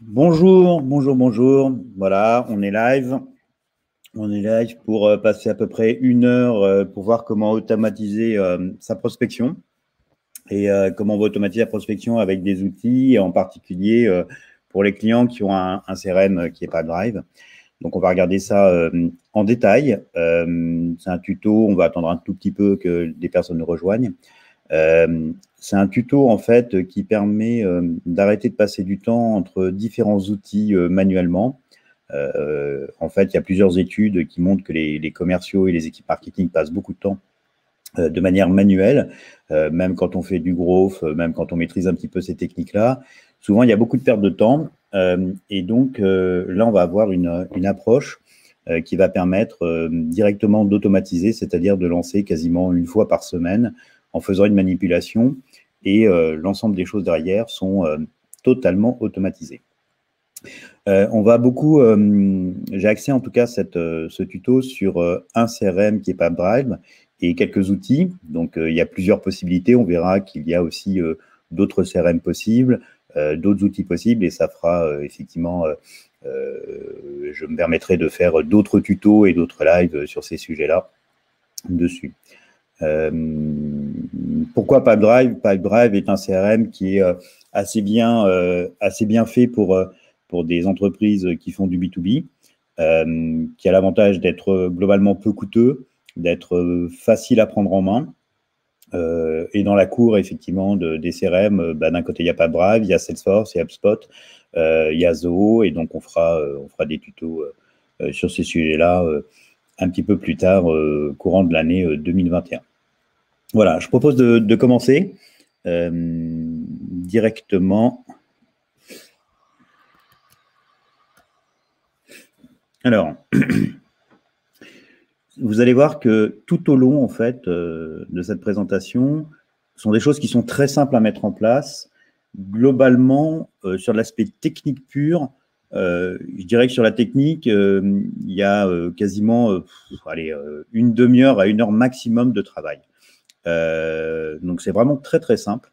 Bonjour, bonjour, bonjour. Voilà, on est live. On est live pour passer à peu près 1 heure pour voir comment automatiser sa prospection et comment on va automatiser la prospection avec des outils, et en particulier pour les clients qui ont un CRM qui n'est pas Drive. Donc, on va regarder ça en détail. C'est un tuto, on va attendre un tout petit peu que des personnes nous rejoignent. C'est un tuto en fait qui permet d'arrêter de passer du temps entre différents outils manuellement. En fait, il y a plusieurs études qui montrent que les commerciaux et les équipes marketing passent beaucoup de temps de manière manuelle, même quand on fait du growth, même quand on maîtrise un petit peu ces techniques-là. Souvent, il y a beaucoup de perte de temps. Et donc, là, on va avoir une approche qui va permettre directement d'automatiser, c'est-à-dire de lancer quasiment 1 fois par semaine en faisant une manipulation, et l'ensemble des choses derrière sont totalement automatisées. On va beaucoup, j'ai axé en tout cas ce tuto sur un CRM qui est Pipedrive et quelques outils. Donc, il y a plusieurs possibilités. On verra qu'il y a aussi d'autres CRM possibles, d'autres outils possibles, et ça fera effectivement, je me permettrai de faire d'autres tutos et d'autres lives sur ces sujets-là dessus. Pourquoi Pipedrive? Pipedrive est un CRM qui est assez bien fait pour des entreprises qui font du B2B, qui a l'avantage d'être globalement peu coûteux, d'être facile à prendre en main. Et dans la cour, effectivement, des CRM, d'un côté, il y a Pipedrive, il y a Salesforce, il y a HubSpot, il y a Zoho, et donc on fera des tutos sur ces sujets-là un petit peu plus tard, courant de l'année 2021. Voilà, je propose de commencer directement. Alors, vous allez voir que tout au long, en fait, de cette présentation, sont des choses qui sont très simples à mettre en place. Globalement, sur l'aspect technique pur, je dirais que sur la technique, il y a quasiment allez, 1/2 heure à 1 heure maximum de travail. Donc, c'est vraiment très, très simple.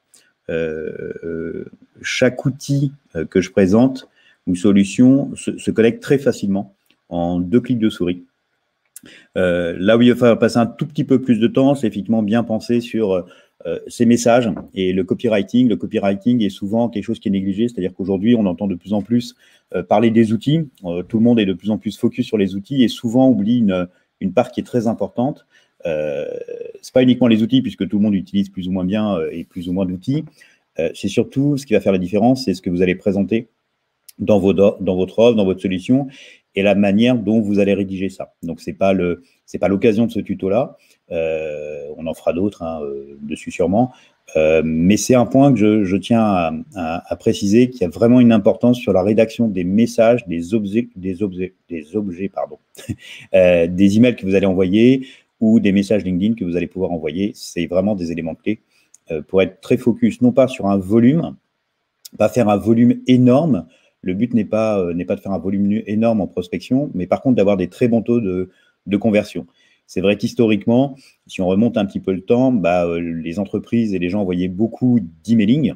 Chaque outil que je présente ou solution se connecte très facilement en 2 clics de souris. Là où il va falloir passer un tout petit peu plus de temps, c'est effectivement bien penser sur ces messages et le copywriting. Le copywriting est souvent quelque chose qui est négligé, c'est-à-dire qu'aujourd'hui, on entend de plus en plus parler des outils. Tout le monde est de plus en plus focus sur les outils et souvent oublie une part qui est très importante. C'est pas uniquement les outils, puisque tout le monde utilise plus ou moins bien et plus ou moins d'outils. C'est surtout ce qui va faire la différence, c'est ce que vous allez présenter dans votre offre, dans votre solution, et la manière dont vous allez rédiger ça. Donc, c'est pas l'occasion de ce tuto-là. On en fera d'autres dessus sûrement. Mais c'est un point que je tiens à préciser, qu'il y a vraiment une importance sur la rédaction des messages, des objets, pardon, des emails que vous allez envoyer ou des messages LinkedIn que vous allez pouvoir envoyer. C'est vraiment des éléments clés pour être très focus, non pas sur un volume, pas faire un volume énorme. Le but n'est pas de faire un volume énorme en prospection, mais par contre d'avoir des très bons taux de conversion. C'est vrai qu'historiquement, si on remonte un petit peu le temps, les entreprises et les gens envoyaient beaucoup d'emailing.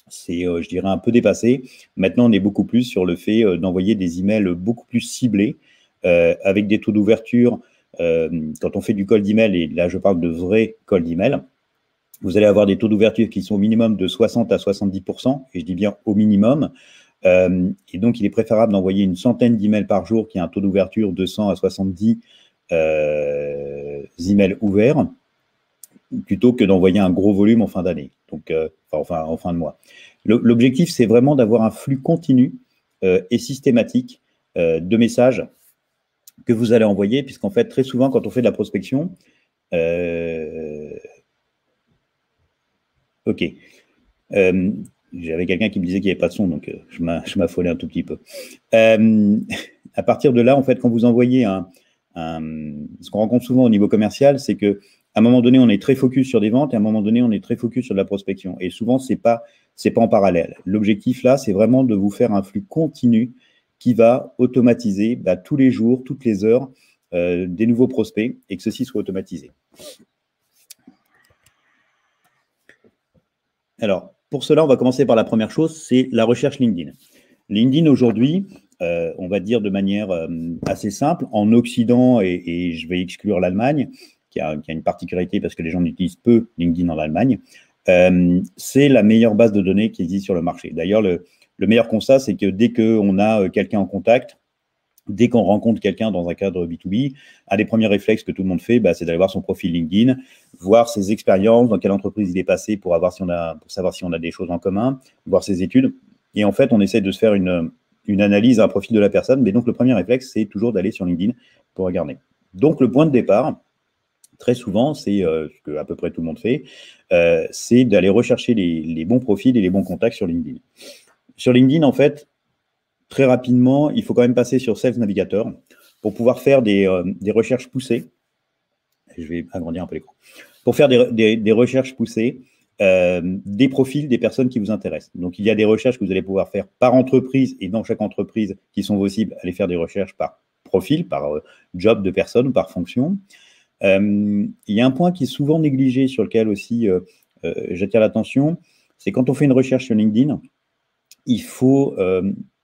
C'est, je dirais, un peu dépassé. Maintenant, on est beaucoup plus sur le fait d'envoyer des emails beaucoup plus ciblés, avec des taux d'ouverture. Quand on fait du cold email, et là je parle de vrai cold email, vous allez avoir des taux d'ouverture qui sont au minimum de 60 à 70%, et je dis bien au minimum. Et donc, il est préférable d'envoyer une centaine d'emails par jour qui a un taux d'ouverture de 100 à 70 emails ouverts, plutôt que d'envoyer un gros volume en fin d'année, donc en fin de mois. L'objectif, c'est vraiment d'avoir un flux continu et systématique de messages que vous allez envoyer, puisqu'en fait, très souvent, quand on fait de la prospection, ok. J'avais quelqu'un qui me disait qu'il n'y avait pas de son, donc je m'affolais un tout petit peu. À partir de là, en fait, quand vous envoyez ce qu'on rencontre souvent au niveau commercial, c'est que à un moment donné, on est très focus sur des ventes, et à un moment donné, on est très focus sur de la prospection. Et souvent, c'est pas en parallèle. L'objectif là, c'est vraiment de vous faire un flux continu qui va automatiser tous les jours, toutes les heures, des nouveaux prospects, et que ceci soit automatisé. Alors, pour cela, on va commencer par la première chose, c'est la recherche LinkedIn. LinkedIn aujourd'hui, on va dire de manière assez simple, en Occident, et je vais exclure l'Allemagne, qui a une particularité parce que les gens utilisent peu LinkedIn en Allemagne, c'est la meilleure base de données qui existe sur le marché. D'ailleurs, le meilleur constat, c'est que dès qu'on a quelqu'un en contact, dès qu'on rencontre quelqu'un dans un cadre B2B, un des premiers réflexes que tout le monde fait, c'est d'aller voir son profil LinkedIn, voir ses expériences, dans quelle entreprise il est passé pour savoir si on a des choses en commun, voir ses études. Et en fait, on essaie de se faire une analyse, un profil de la personne. Mais donc, le premier réflexe, c'est toujours d'aller sur LinkedIn pour regarder. Donc, le point de départ, très souvent, c'est ce que à peu près tout le monde fait, c'est d'aller rechercher les bons profils et les bons contacts sur LinkedIn. Sur LinkedIn, en fait, très rapidement, il faut quand même passer sur Sales Navigator pour pouvoir faire des recherches poussées. Je vais agrandir un peu l'écran. Pour faire des recherches poussées, des profils des personnes qui vous intéressent. Donc, il y a des recherches que vous allez pouvoir faire par entreprise et dans chaque entreprise qui sont vos cibles, allez faire des recherches par profil, par job de personne ou par fonction. Il y a un point qui est souvent négligé sur lequel aussi j'attire l'attention, c'est quand on fait une recherche sur LinkedIn, il faut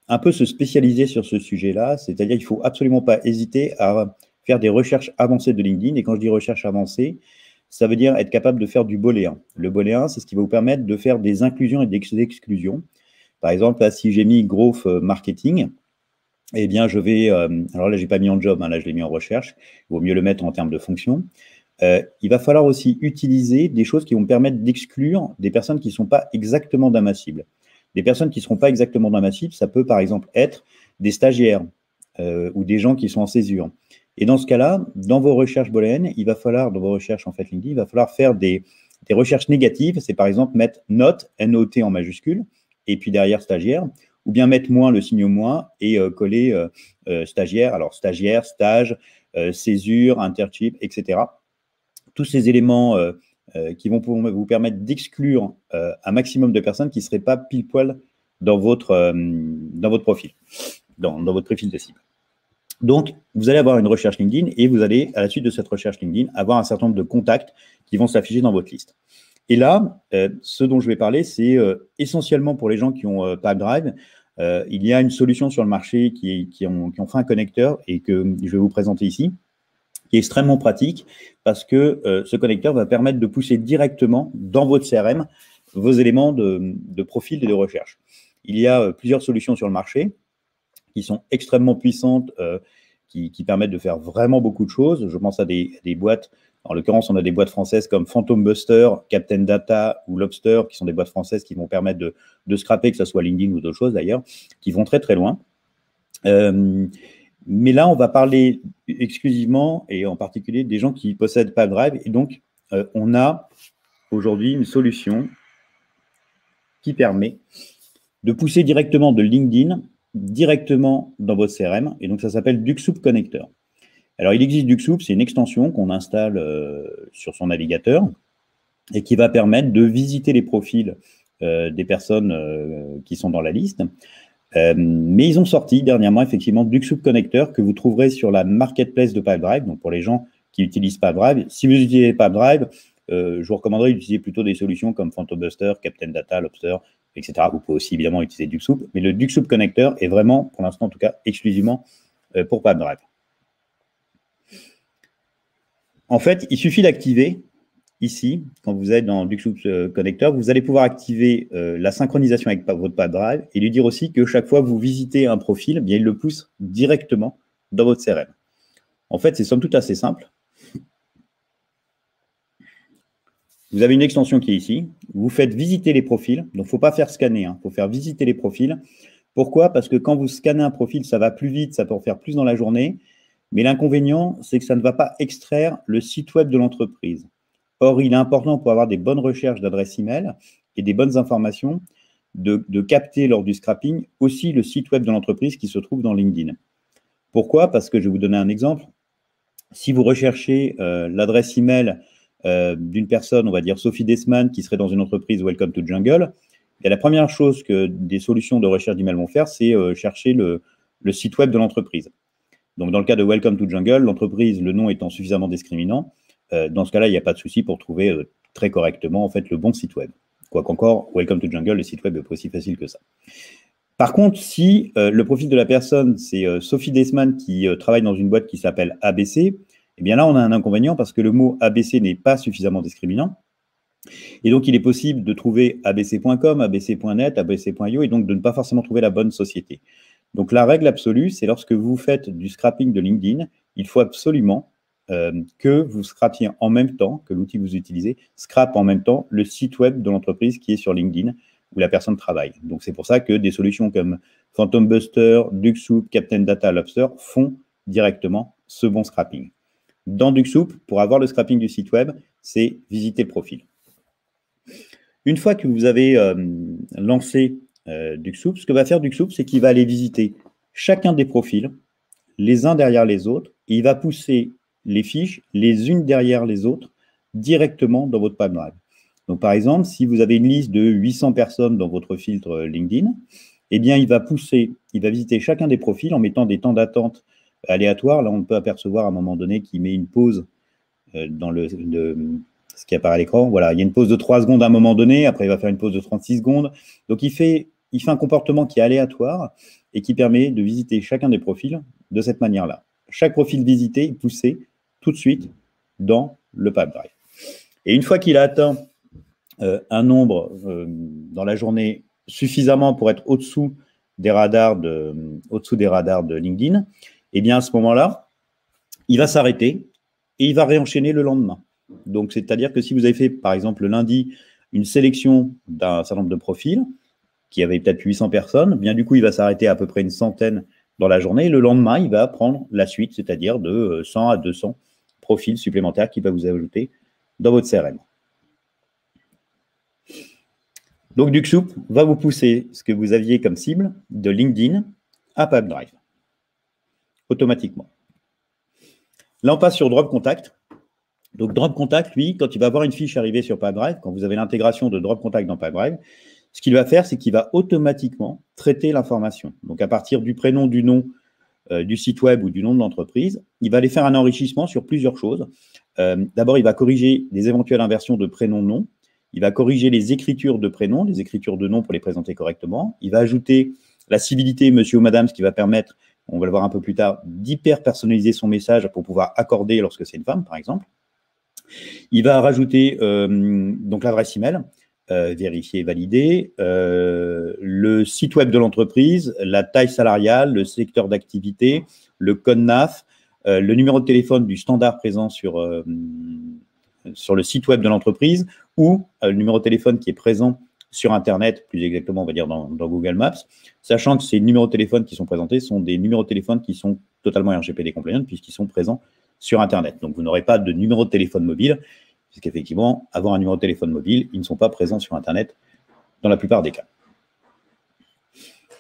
un peu se spécialiser sur ce sujet-là, c'est-à-dire qu'il ne faut absolument pas hésiter à faire des recherches avancées de LinkedIn. Et quand je dis recherche avancée, ça veut dire être capable de faire du booléen. Le booléen, c'est ce qui va vous permettre de faire des inclusions et des exclusions. Par exemple, là, si j'ai mis growth marketing, eh bien, je vais… alors là, je n'ai pas mis en job, là, je l'ai mis en recherche. Il vaut mieux le mettre en termes de fonction. Il va falloir aussi utiliser des choses qui vont me permettre d'exclure des personnes qui ne sont pas exactement dans ma cible. Des personnes qui ne seront pas exactement dans ma cible, ça peut par exemple être des stagiaires ou des gens qui sont en césure. Et dans ce cas-là, dans vos recherches booléennes, il va falloir, dans vos recherches en fait LinkedIn, il va falloir faire des recherches négatives. C'est par exemple mettre note, N-O-T en majuscule, et puis derrière stagiaire, ou bien mettre moins, le signe moins, et coller stagiaire. Alors stagiaire, stage, césure, internship, etc. Tous ces éléments qui vont vous permettre d'exclure un maximum de personnes qui ne seraient pas pile poil dans votre profil, dans votre profil de cible. Donc, vous allez avoir une recherche LinkedIn et vous allez, à la suite de cette recherche LinkedIn, avoir un certain nombre de contacts qui vont s'afficher dans votre liste. Et là, ce dont je vais parler, c'est essentiellement pour les gens qui ont Pipedrive. Il y a une solution sur le marché qui ont fait un connecteur et que je vais vous présenter ici, qui est extrêmement pratique parce que ce connecteur va permettre de pousser directement dans votre CRM vos éléments de profil et de recherche. Il y a plusieurs solutions sur le marché qui sont extrêmement puissantes, qui permettent de faire vraiment beaucoup de choses. Je pense à des boîtes, en l'occurrence, on a des boîtes françaises comme Phantom Buster, Captain Data ou Lobster, qui sont des boîtes françaises qui vont permettre de scraper, que ce soit LinkedIn ou d'autres choses d'ailleurs, qui vont très très loin. Mais là, on va parler exclusivement et en particulier des gens qui possèdent Pipedrive. Et donc, on a aujourd'hui une solution qui permet de pousser directement de LinkedIn directement dans votre CRM. Et donc, ça s'appelle Duxoup Connector. Alors, il existe Duxoup, c'est une extension qu'on installe sur son navigateur et qui va permettre de visiter les profils des personnes qui sont dans la liste. Mais ils ont sorti dernièrement, effectivement, Duxoup Connector que vous trouverez sur la marketplace de Pipedrive. Donc, pour les gens qui utilisent Pipedrive, si vous utilisez Pipedrive, je vous recommanderais d'utiliser plutôt des solutions comme Phantom Buster, Captain Data, Lobster, etc. Vous pouvez aussi évidemment utiliser Duxoup, mais le Duxoup Connector est vraiment, pour l'instant en tout cas, exclusivement pour Pipedrive. En fait, il suffit d'activer ici, quand vous êtes dans Duxoup Connector, vous allez pouvoir activer la synchronisation avec votre Pipedrive et lui dire aussi que chaque fois que vous visitez un profil, bien, il le pousse directement dans votre CRM. En fait, c'est somme toute assez simple. Vous avez une extension qui est ici. Vous faites visiter les profils. Donc, il ne faut pas faire scanner. Il faut faire visiter les profils. Pourquoi? Parce que quand vous scannez un profil, ça va plus vite, ça peut en faire plus dans la journée. Mais l'inconvénient, c'est que ça ne va pas extraire le site web de l'entreprise. Or, il est important pour avoir des bonnes recherches d'adresse email et des bonnes informations de capter lors du scrapping aussi le site web de l'entreprise qui se trouve dans LinkedIn. Pourquoi? Parce que je vais vous donner un exemple. Si vous recherchez l'adresse email d'une personne, on va dire Sophie Desman, qui serait dans une entreprise Welcome to Jungle, et la première chose que des solutions de recherche d'email vont faire, c'est chercher le site web de l'entreprise. Donc, dans le cas de Welcome to Jungle, l'entreprise, le nom étant suffisamment discriminant, dans ce cas-là, il n'y a pas de souci pour trouver très correctement en fait, le bon site web. Quoiqu'encore, Welcome to Jungle, le site web n'est pas aussi facile que ça. Par contre, si le profil de la personne, c'est Sophie Desman qui travaille dans une boîte qui s'appelle ABC, eh bien là, on a un inconvénient parce que le mot ABC n'est pas suffisamment discriminant. Et donc, il est possible de trouver abc.com, abc.net, abc.io et donc de ne pas forcément trouver la bonne société. Donc, la règle absolue, c'est lorsque vous faites du scrapping de LinkedIn, il faut absolument que vous scrapiez en même temps, que l'outil que vous utilisez scrape en même temps le site web de l'entreprise qui est sur LinkedIn où la personne travaille. Donc, c'est pour ça que des solutions comme Phantom Buster, Ducksoup, Captain Data, Lobster font directement ce bon scrapping. Dans Ducksoup, pour avoir le scrapping du site web, c'est visiter le profil. Une fois que vous avez lancé Ducksoup, ce que va faire Ducksoup, c'est qu'il va aller visiter chacun des profils, les uns derrière les autres, et il va pousser les fiches les unes derrière les autres directement dans votre pipeline. Donc, par exemple, si vous avez une liste de 800 personnes dans votre filtre LinkedIn, eh bien, il va visiter chacun des profils en mettant des temps d'attente aléatoires. Là, on peut apercevoir à un moment donné qu'il met une pause dans ce qui apparaît à l'écran. Voilà, il y a une pause de 3 secondes à un moment donné, après il va faire une pause de 36 secondes. Donc, il fait un comportement qui est aléatoire et qui permet de visiter chacun des profils de cette manière-là. Chaque profil visité est poussé tout de suite dans le Pipedrive. Et une fois qu'il a atteint un nombre dans la journée suffisamment pour être au-dessous des radars de LinkedIn, eh bien à ce moment-là, il va s'arrêter et il va réenchaîner le lendemain. Donc, c'est-à-dire que si vous avez fait, par exemple, le lundi, une sélection d'un certain nombre de profils, qui avait peut-être 800 personnes, bien du coup, il va s'arrêter à peu près une centaine dans la journée. Et le lendemain, il va prendre la suite, c'est-à-dire de 100 à 200 profils supplémentaires qu'il va vous ajouter dans votre CRM. Donc, Ducksoup va vous pousser ce que vous aviez comme cible de LinkedIn à Pipedrive, automatiquement. Là, on passe sur Drop Contact. Donc, Drop Contact, lui, quand il va avoir une fiche arrivée sur Pipedrive, quand vous avez l'intégration de Drop Contact dans Pipedrive, ce qu'il va faire, c'est qu'il va automatiquement traiter l'information. Donc, à partir du prénom, du nom du site web ou du nom de l'entreprise, il va aller faire un enrichissement sur plusieurs choses. D'abord, il va corriger les éventuelles inversions de prénom-nom. Il va corriger les écritures de prénom, les écritures de nom pour les présenter correctement. Il va ajouter la civilité monsieur ou madame, ce qui va permettre, on va le voir un peu plus tard, d'hyper-personnaliser son message pour pouvoir accorder lorsque c'est une femme, par exemple. Il va rajouter donc l'adresse email, vérifier et valider, le site web de l'entreprise, la taille salariale, le secteur d'activité, le code NAF, le numéro de téléphone du standard présent sur le site web de l'entreprise ou le numéro de téléphone qui est présent sur Internet, plus exactement, on va dire dans Google Maps, sachant que ces numéros de téléphone qui sont présentés sont des numéros de téléphone qui sont totalement RGPD compliant puisqu'ils sont présents sur Internet. Donc, vous n'aurez pas de numéro de téléphone mobile, puisqu'effectivement, avoir un numéro de téléphone mobile, ils ne sont pas présents sur Internet dans la plupart des cas.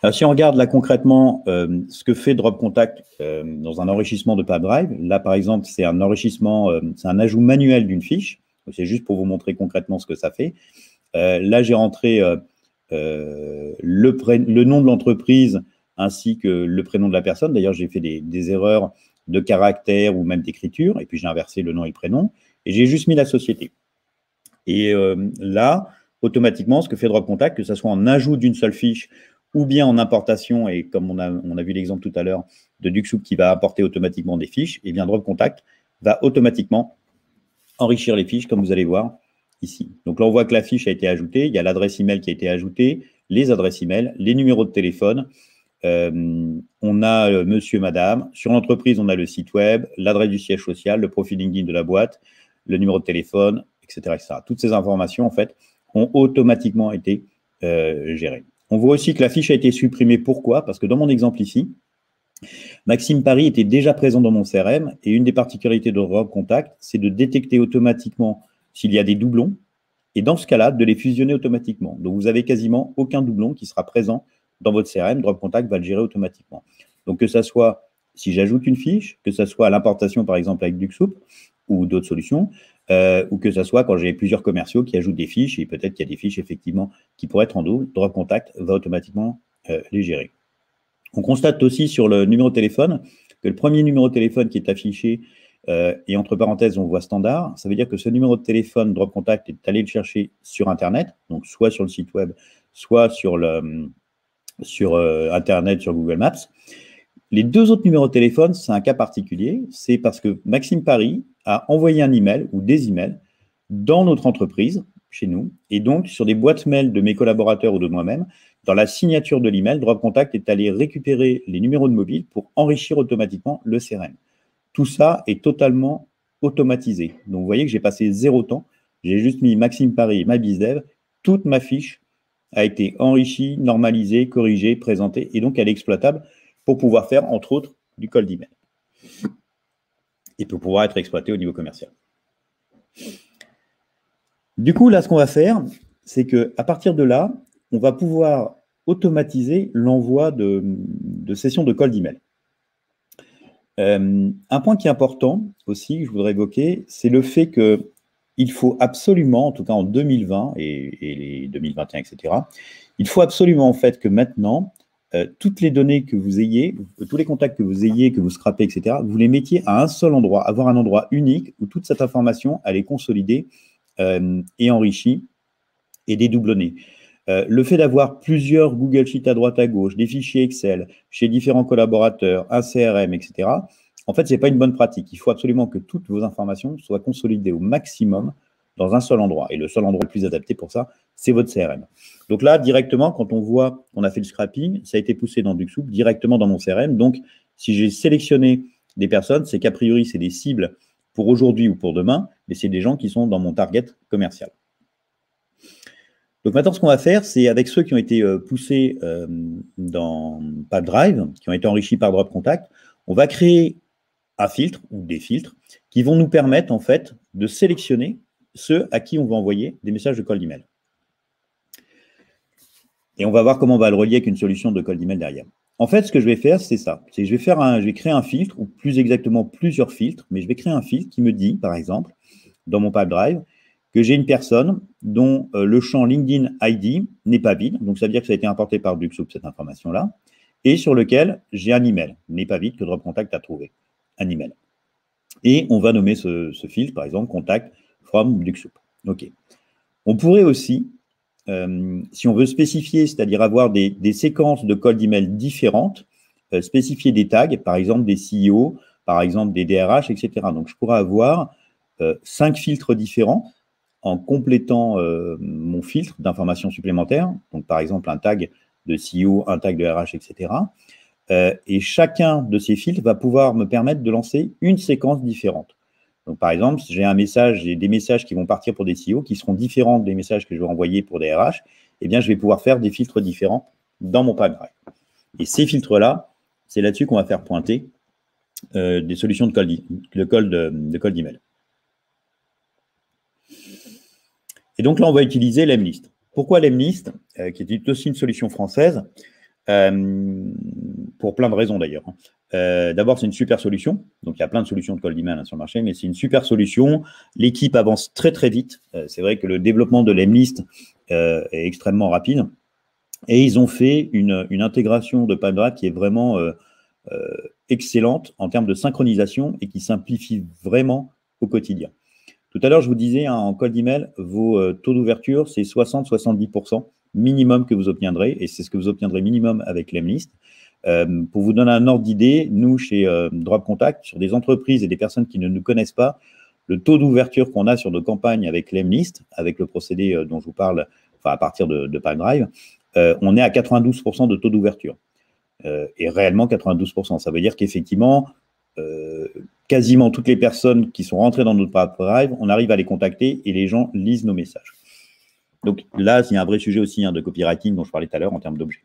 Alors, si on regarde là concrètement ce que fait Drop Contact dans un enrichissement de Pipedrive, là par exemple, c'est un enrichissement, c'est un ajout manuel d'une fiche. C'est juste pour vous montrer concrètement ce que ça fait. Là, j'ai rentré le nom de l'entreprise ainsi que le prénom de la personne. D'ailleurs, j'ai fait des erreurs de caractère ou même d'écriture, et puis j'ai inversé le nom et le prénom, et j'ai juste mis la société. Et là, automatiquement, ce que fait Drop Contact, que ce soit en ajout d'une seule fiche ou bien en importation, et comme on a vu l'exemple tout à l'heure de Ducksoup qui va apporter automatiquement des fiches, et bien Drop Contact va automatiquement enrichir les fiches, comme vous allez voir ici. Donc là, on voit que la fiche a été ajoutée, il y a l'adresse email qui a été ajoutée, les adresses email, les numéros de téléphone, on a monsieur, madame. Sur l'entreprise, on a le site web, l'adresse du siège social, le profil LinkedIn de la boîte, le numéro de téléphone, etc., etc. Toutes ces informations, en fait, ont automatiquement été gérées. On voit aussi que la fiche a été supprimée. Pourquoi? Parce que dans mon exemple ici, Maxime Paris était déjà présent dans mon CRM et une des particularités de Drop Contact, c'est de détecter automatiquement s'il y a des doublons et dans ce cas-là, de les fusionner automatiquement. Donc, vous n'avez quasiment aucun doublon qui sera présent dans votre CRM. Drop Contact va le gérer automatiquement. Donc, que ça soit si j'ajoute une fiche, que ça soit à l'importation, par exemple, avec Ducksoup ou d'autres solutions, ou que ça soit quand j'ai plusieurs commerciaux qui ajoutent des fiches, et peut-être qu'il y a des fiches, effectivement, qui pourraient être en double, Drop Contact va automatiquement les gérer. On constate aussi sur le numéro de téléphone que le premier numéro de téléphone qui est affiché, et entre parenthèses, on voit standard, ça veut dire que ce numéro de téléphone Drop Contact est allé le chercher sur Internet, donc soit sur le site web, soit sur sur Internet, sur Google Maps. Les 2 autres numéros de téléphone, c'est un cas particulier. C'est parce que Maxime Paris a envoyé un email ou des emails dans notre entreprise, chez nous, et donc sur des boîtes mail de mes collaborateurs ou de moi-même, dans la signature de l'email, Drop Contact est allé récupérer les numéros de mobile pour enrichir automatiquement le CRM. Tout ça est totalement automatisé. Donc, vous voyez que j'ai passé 0 temps. J'ai juste mis Maxime Paris, ma BizDev. Toute ma fiche a été enrichie, normalisée, corrigée, présentée, et donc elle est exploitable pour pouvoir faire, entre autres, du cold email. Et pour pouvoir être exploité au niveau commercial. Du coup, là, ce qu'on va faire, c'est qu'à partir de là, on va pouvoir automatiser l'envoi de sessions de cold email. Un point qui est important aussi, que je voudrais évoquer, c'est le fait qu'il faut absolument, en tout cas en 2020 et les 2021, etc., il faut absolument en fait que maintenant, toutes les données que vous ayez, tous les contacts que vous ayez, que vous scrapez, etc., vous les mettiez à un seul endroit, avoir un endroit unique où toute cette information, elle est consolidée et enrichie et dédoublonnée. Le fait d'avoir plusieurs Google Sheets à droite à gauche, des fichiers Excel chez différents collaborateurs, un CRM, etc., en fait, ce n'est pas une bonne pratique. Il faut absolument que toutes vos informations soient consolidées au maximum dans un seul endroit. Et le seul endroit le plus adapté pour ça, c'est votre CRM. Donc là, directement, quand on voit qu'on a fait le scrapping, ça a été poussé dans DuckSoup, directement dans mon CRM. Donc, si j'ai sélectionné des personnes, c'est qu'a priori, c'est des cibles pour aujourd'hui ou pour demain, mais c'est des gens qui sont dans mon target commercial. Donc maintenant, ce qu'on va faire, c'est avec ceux qui ont été poussés dans Pipedrive, qui ont été enrichis par Drop Contact, on va créer un filtre ou des filtres qui vont nous permettre en fait de sélectionner ceux à qui on va envoyer des messages de cold email. Et on va voir comment on va le relier avec une solution de cold email derrière. En fait, ce que je vais faire, c'est ça. C'est que je vais créer un filtre, ou plus exactement plusieurs filtres, mais je vais créer un filtre qui me dit, par exemple, dans mon Pipedrive, que j'ai une personne dont le champ LinkedIn ID n'est pas vide, donc ça veut dire que ça a été importé par DuckSoup, cette information-là, et sur lequel j'ai un email, n'est pas vide, que Drop Contact a trouvé, un email. Et on va nommer ce filtre, par exemple, Contact from DuckSoup. OK. On pourrait aussi, si on veut spécifier, c'est-à-dire avoir des séquences de cold email différentes, spécifier des tags, par exemple des CEO, par exemple des DRH, etc. Donc, je pourrais avoir 5 filtres différents en complétant mon filtre d'informations supplémentaires. Donc, par exemple, un tag de CEO, un tag de RH, etc. Et chacun de ces filtres va pouvoir me permettre de lancer une séquence différente. Donc, par exemple, si j'ai des messages qui vont partir pour des CEO qui seront différents des messages que je vais envoyer pour des RH, eh bien, je vais pouvoir faire des filtres différents dans mon Pipedrive. Et ces filtres-là, c'est là-dessus qu'on va faire pointer des solutions de cold email. Et donc là, on va utiliser Lemlist. Pourquoi Lemlist, qui est aussi une solution française, pour plein de raisons d'ailleurs. D'abord, c'est une super solution. Donc, il y a plein de solutions de cold email sur le marché, mais c'est une super solution. L'équipe avance très, très vite. C'est vrai que le développement de Lemlist est extrêmement rapide. Et ils ont fait une intégration de Pipedrive qui est vraiment excellente en termes de synchronisation et qui simplifie vraiment au quotidien. Tout à l'heure, je vous disais, en cold email, vos taux d'ouverture, c'est 60-70% minimum que vous obtiendrez, et c'est ce que vous obtiendrez minimum avec Lemlist. Pour vous donner un ordre d'idée, nous, chez Drop Contact, sur des entreprises et des personnes qui ne nous connaissent pas, le taux d'ouverture qu'on a sur nos campagnes avec Lemlist, avec le procédé dont je vous parle, enfin à partir de Pipedrive, on est à 92% de taux d'ouverture. Et réellement 92%. Ça veut dire qu'effectivement, quasiment toutes les personnes qui sont rentrées dans notre Pipedrive, on arrive à les contacter et les gens lisent nos messages. Donc là, il y a un vrai sujet aussi de copywriting dont je parlais tout à l'heure en termes d'objets.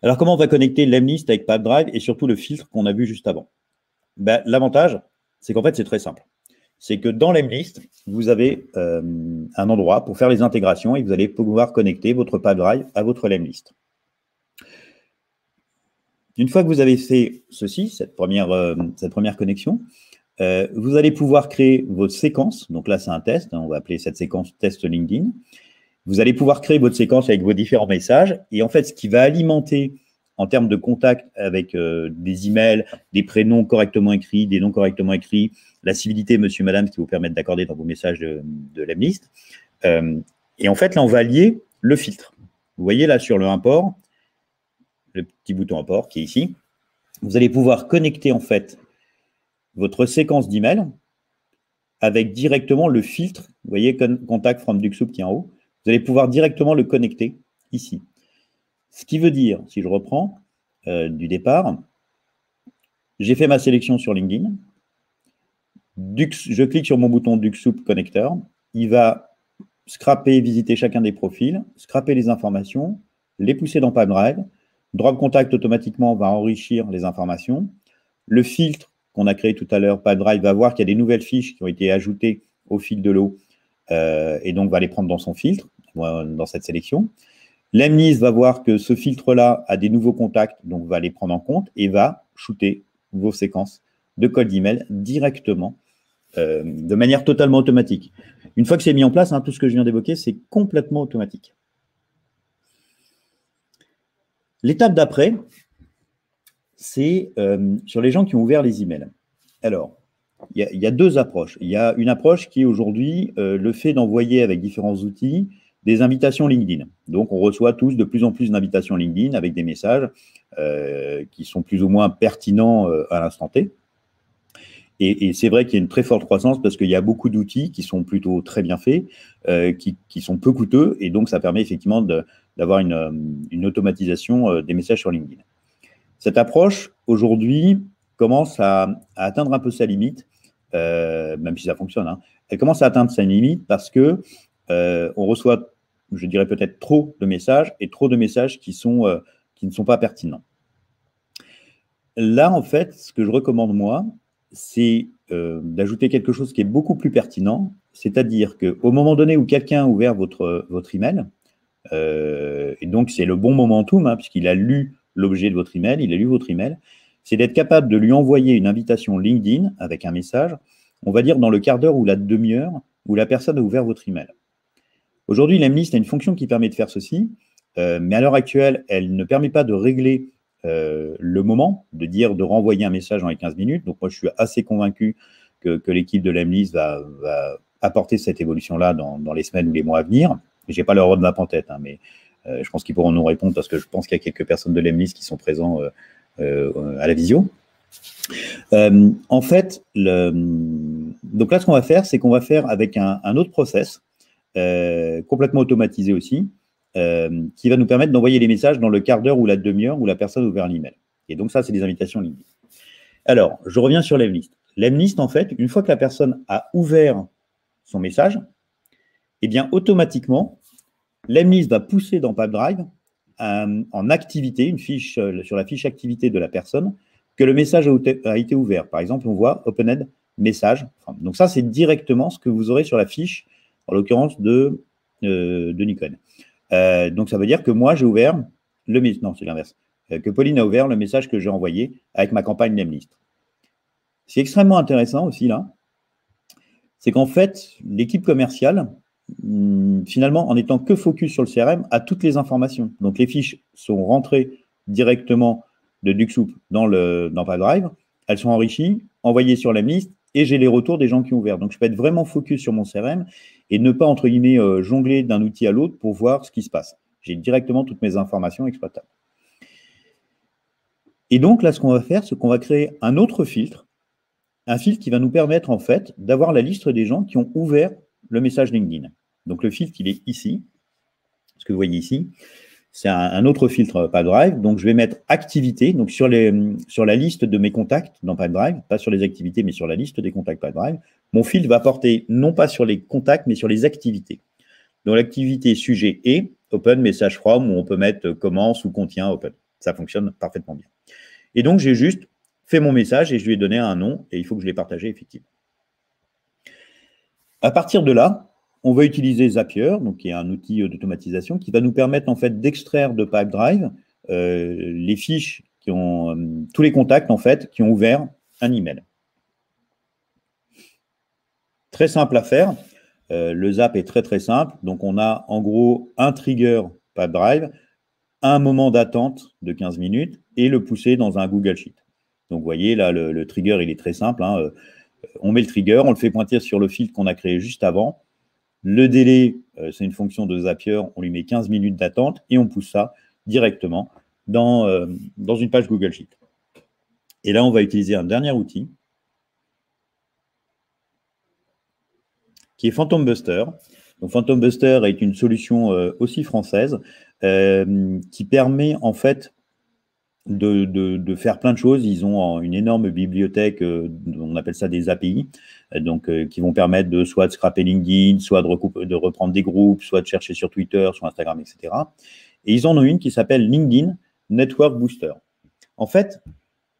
Alors, comment on va connecter Lemlist avec Pipedrive et surtout le filtre qu'on a vu juste avant? L'avantage, c'est qu'en fait, c'est très simple. C'est que dans Lemlist, vous avez un endroit pour faire les intégrations et vous allez pouvoir connecter votre Pipedrive à votre Lemlist. Une fois que vous avez fait ceci, cette première connexion, vous allez pouvoir créer votre séquence. Donc là, c'est un test. On va appeler cette séquence test LinkedIn. Vous allez pouvoir créer votre séquence avec vos différents messages. Et en fait, ce qui va alimenter en termes de contact avec des emails, des prénoms correctement écrits, des noms correctement écrits, la civilité monsieur, madame, qui vous permettent d'accorder dans vos messages de Lemlist. Et en fait, là, on va lier le filtre. Vous voyez là sur le import, le petit bouton import qui est ici. Vous allez pouvoir connecter en fait votre séquence d'email avec directement le filtre. Vous voyez, Contact from Duxoup qui est en haut. Vous allez pouvoir directement le connecter ici. Ce qui veut dire, si je reprends du départ, j'ai fait ma sélection sur LinkedIn. Je clique sur mon bouton Duxoup Connecteur. Il va scraper, visiter chacun des profils, scraper les informations, les pousser dans Pipedrive. Drop Contact automatiquement va enrichir les informations. Le filtre qu'on a créé tout à l'heure, Pipedrive, va voir qu'il y a des nouvelles fiches qui ont été ajoutées au fil de l'eau et donc va les prendre dans son filtre, dans cette sélection. Lemlist va voir que ce filtre-là a des nouveaux contacts, donc va les prendre en compte et va shooter vos séquences de code d'email directement de manière totalement automatique. Une fois que c'est mis en place, tout ce que je viens d'évoquer, c'est complètement automatique. L'étape d'après, c'est sur les gens qui ont ouvert les emails. Alors, il y a deux approches. Il y a une approche qui est aujourd'hui le fait d'envoyer avec différents outils des invitations LinkedIn. Donc, on reçoit tous de plus en plus d'invitations LinkedIn avec des messages qui sont plus ou moins pertinents à l'instant T. Et c'est vrai qu'il y a une très forte croissance parce qu'il y a beaucoup d'outils qui sont plutôt très bien faits, qui sont peu coûteux, et donc ça permet effectivement d'avoir une automatisation des messages sur LinkedIn. Cette approche, aujourd'hui, commence à atteindre un peu sa limite, même si ça fonctionne. Elle commence à atteindre sa limite parce que on reçoit, je dirais peut-être trop de messages, et trop de messages qui ne sont pas pertinents. Là, en fait, ce que je recommande, moi, c'est d'ajouter quelque chose qui est beaucoup plus pertinent, c'est-à-dire qu'au moment donné où quelqu'un a ouvert votre email, et donc c'est le bon momentum, puisqu'il a lu l'objet de votre email, il a lu votre email, c'est d'être capable de lui envoyer une invitation LinkedIn avec un message, on va dire dans le quart d'heure ou la demi-heure où la personne a ouvert votre email. Aujourd'hui, Lemlist a une fonction qui permet de faire ceci, mais à l'heure actuelle, elle ne permet pas de régler le moment, de renvoyer un message dans les 15 minutes. Donc moi, je suis assez convaincu que l'équipe de Lemlist va apporter cette évolution-là dans les semaines ou les mois à venir. Je n'ai pas leur roadmap en tête, mais je pense qu'ils pourront nous répondre parce que je pense qu'il y a quelques personnes de Lemlist qui sont présents à la visio. En fait, donc là, ce qu'on va faire, c'est qu'on va faire avec un autre process, complètement automatisé aussi, qui va nous permettre d'envoyer les messages dans le quart d'heure ou la demi-heure où la personne a ouvert l'email. Et donc ça, c'est des invitations LinkedIn. Alors, je reviens sur Lemlist. Lemlist, en fait, une fois que la personne a ouvert son message, eh bien, automatiquement, Lemlist va pousser dans Pipedrive en activité, une fiche sur la fiche activité de la personne, que le message a été ouvert. Par exemple, on voit Opened Message. Donc ça, c'est directement ce que vous aurez sur la fiche, en l'occurrence de Nikon. Donc ça veut dire que moi, j'ai ouvert le message. Non, c'est l'inverse. Que Pauline a ouvert le message que j'ai envoyé avec ma campagne Lemlist. C'est extrêmement intéressant aussi là, c'est qu'en fait, l'équipe commerciale, finalement, en étant que focus sur le CRM, a toutes les informations. Donc les fiches sont rentrées directement de Duxoup dans Pipedrive, elles sont enrichies, envoyées sur Lemlist, et j'ai les retours des gens qui ont ouvert. Donc je peux être vraiment focus sur mon CRM et ne pas, entre guillemets, jongler d'un outil à l'autre pour voir ce qui se passe. J'ai directement toutes mes informations exploitables. Et donc là, ce qu'on va faire, c'est qu'on va créer un autre filtre, un filtre qui va nous permettre, en fait, d'avoir la liste des gens qui ont ouvert le message LinkedIn. Donc, le filtre, il est ici. Ce que vous voyez ici, c'est un autre filtre Pipedrive. Donc, je vais mettre activité. Donc, sur la liste de mes contacts dans Pipedrive, pas sur les activités, mais sur la liste des contacts Pipedrive, mon filtre va porter non pas sur les contacts, mais sur les activités. Donc, l'activité sujet est Open Message From, où on peut mettre commence ou contient Open. Ça fonctionne parfaitement bien. Et donc, j'ai juste fait mon message et je lui ai donné un nom et il faut que je l'ai partagé effectivement. À partir de là, on va utiliser Zapier, donc qui est un outil d'automatisation qui va nous permettre en fait d'extraire de Pipedrive les fiches qui ont tous les contacts en fait qui ont ouvert un email. Très simple à faire. Le Zap est très très simple. Donc on a en gros un trigger Pipedrive, un moment d'attente de 15 minutes et le pousser dans un Google Sheet. Donc, vous voyez, là, le trigger, il est très simple. On met le trigger, on le fait pointer sur le filtre qu'on a créé juste avant. Le délai, c'est une fonction de Zapier, on lui met 15 minutes d'attente et on pousse ça directement dans une page Google Sheet. Et là, on va utiliser un dernier outil qui est Phantom Buster. Donc, Phantom Buster est une solution aussi française qui permet en fait de faire plein de choses. Ils ont une énorme bibliothèque, on appelle ça des API, qui vont permettre de soit de scraper LinkedIn, soit de reprendre des groupes, soit de chercher sur Twitter, sur Instagram, etc. Et ils en ont une qui s'appelle LinkedIn Network Booster. En fait,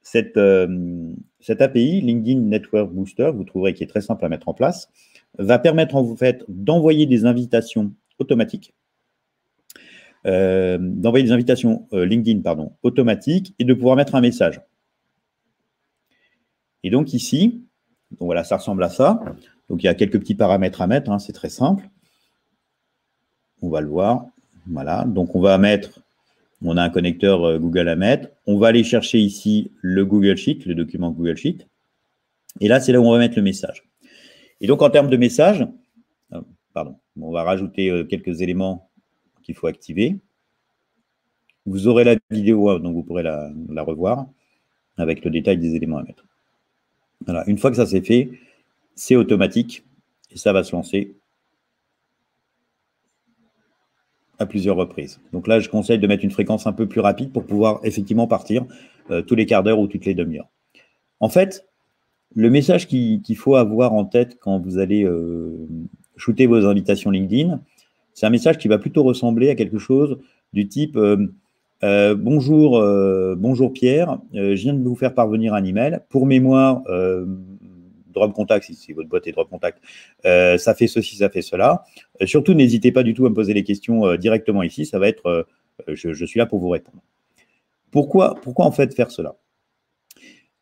cette API, LinkedIn Network Booster, vous trouverez qui est très simple à mettre en place, va permettre en fait d'envoyer des invitations automatiques, LinkedIn automatiques et de pouvoir mettre un message. Et donc ici, donc voilà, ça ressemble à ça. Donc il y a quelques petits paramètres à mettre, hein, c'est très simple. On va le voir. Voilà, donc on a un connecteur Google à mettre. On va aller chercher ici le Google Sheet, le document Google Sheet. Et là, c'est là où on va mettre le message. Et donc en termes de message, on va rajouter quelques éléments qu'il faut activer. Vous aurez la vidéo, donc vous pourrez la revoir avec le détail des éléments à mettre. Voilà. Une fois que ça c'est fait, c'est automatique et ça va se lancer à plusieurs reprises. Donc là, je conseille de mettre une fréquence un peu plus rapide pour pouvoir effectivement partir tous les quarts d'heure ou toutes les demi-heures. En fait, le message qu'il faut avoir en tête quand vous allez shooter vos invitations LinkedIn, c'est un message qui va plutôt ressembler à quelque chose du type bonjour Pierre, je viens de vous faire parvenir un email. Pour mémoire, drop contact, si votre boîte est drop contact, ça fait ceci, ça fait cela. Surtout, n'hésitez pas du tout à me poser les questions directement ici. Ça va être, je suis là pour vous répondre. Pourquoi en fait faire cela?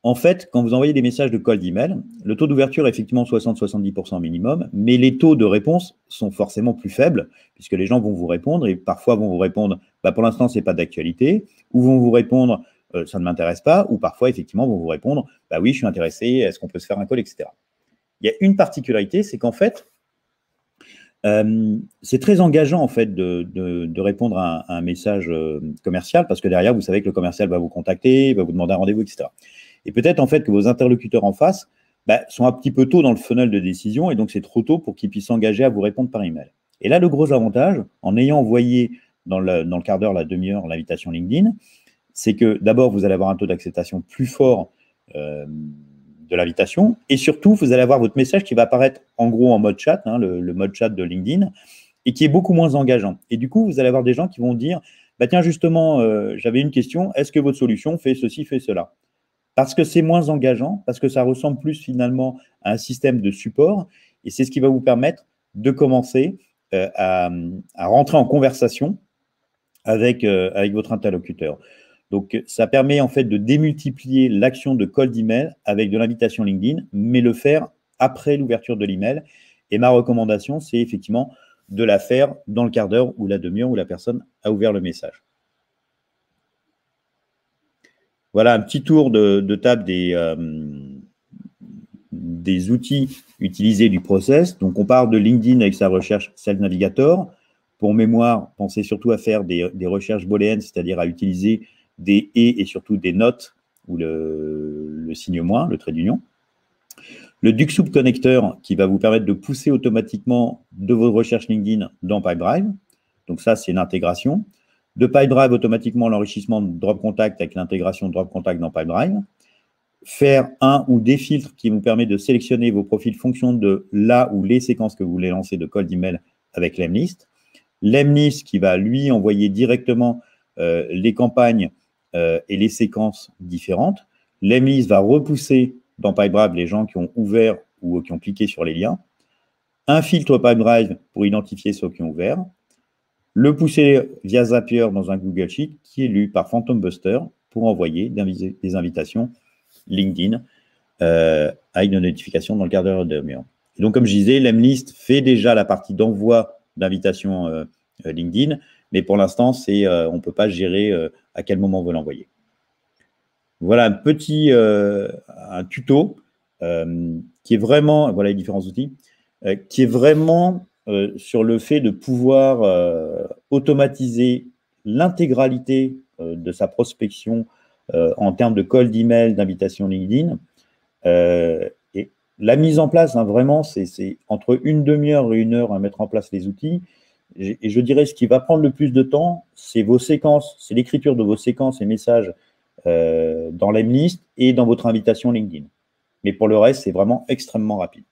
En fait, quand vous envoyez des messages de cold email, le taux d'ouverture est effectivement 60-70% minimum, mais les taux de réponse sont forcément plus faibles, puisque les gens vont vous répondre et parfois vont vous répondre pour l'instant, ce n'est pas d'actualité, ou vont vous répondre ça ne m'intéresse pas, ou parfois, effectivement, vont vous répondre oui, je suis intéressé, est-ce qu'on peut se faire un call, etc. Il y a une particularité, c'est qu'en fait, c'est très engageant en fait de répondre à un message commercial, parce que derrière, vous savez que le commercial va vous contacter, va vous demander un rendez-vous, etc. Et peut-être en fait que vos interlocuteurs en face sont un petit peu tôt dans le funnel de décision et donc c'est trop tôt pour qu'ils puissent s'engager à vous répondre par email. Et là, le gros avantage, en ayant envoyé dans le quart d'heure, la demi-heure, l'invitation LinkedIn, c'est que d'abord, vous allez avoir un taux d'acceptation plus fort de l'invitation et surtout, vous allez avoir votre message qui va apparaître en gros en mode chat, hein, le mode chat de LinkedIn, et qui est beaucoup moins engageant. Et du coup, vous allez avoir des gens qui vont dire tiens, justement, j'avais une question, est-ce que votre solution fait ceci, fait cela? Parce que c'est moins engageant, parce que ça ressemble plus finalement à un système de support, et c'est ce qui va vous permettre de commencer à rentrer en conversation avec votre interlocuteur. Donc, ça permet en fait de démultiplier l'action de cold email avec de l'invitation LinkedIn, mais le faire après l'ouverture de l'email. Et ma recommandation, c'est effectivement de la faire dans le quart d'heure ou la demi-heure où la personne a ouvert le message. Voilà un petit tour de table des outils utilisés du process. Donc, on part de LinkedIn avec sa recherche Sales Navigator. Pour mémoire, pensez surtout à faire des recherches booléennes, c'est-à-dire à utiliser des et surtout des notes ou le signe moins, le trait d'union. Le Duck Soup Connector qui va vous permettre de pousser automatiquement de vos recherches LinkedIn dans Pipedrive. Donc, ça, c'est une intégration. De Pipedrive, automatiquement l'enrichissement de Drop Contact avec l'intégration de Drop Contact dans Pipedrive. Faire un ou des filtres qui vous permettent de sélectionner vos profils fonction de là ou les séquences que vous voulez lancer de cold email avec Lemlist. Lemlist qui va, lui, envoyer directement les campagnes et les séquences différentes. Lemlist va repousser dans Pipedrive les gens qui ont ouvert ou qui ont cliqué sur les liens. Un filtre Pipedrive pour identifier ceux qui ont ouvert. Le pousser via Zapier dans un Google Sheet qui est lu par Phantom Buster pour envoyer des invitations LinkedIn avec des notifications dans le quart d'heure de demi-heure. Donc, comme je disais, Lemlist fait déjà la partie d'envoi d'invitation LinkedIn, mais pour l'instant, on ne peut pas gérer à quel moment on veut l'envoyer. Voilà un petit un tuto qui est vraiment, voilà les différents outils, qui est vraiment sur le fait de pouvoir automatiser l'intégralité de sa prospection en termes de call d'email, d'invitation LinkedIn. Et la mise en place, hein, vraiment, c'est entre une demi-heure et 1 heure à mettre en place les outils. Et je dirais ce qui va prendre le plus de temps, c'est vos séquences, c'est l'écriture de vos séquences et messages dans l'Emlist et dans votre invitation LinkedIn. Mais pour le reste, c'est vraiment extrêmement rapide.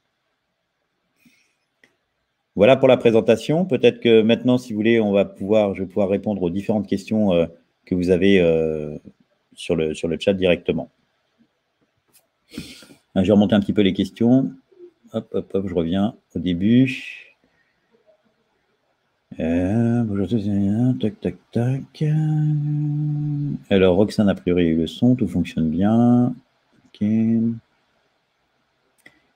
Voilà pour la présentation. Peut-être que maintenant, si vous voulez, je vais pouvoir répondre aux différentes questions que vous avez sur le chat directement. Je vais remonter un petit peu les questions. Hop, hop, hop, je reviens au début. Bonjour, tac, tac, tac. Alors, Roxane, a priori, le son, tout fonctionne bien. Ok.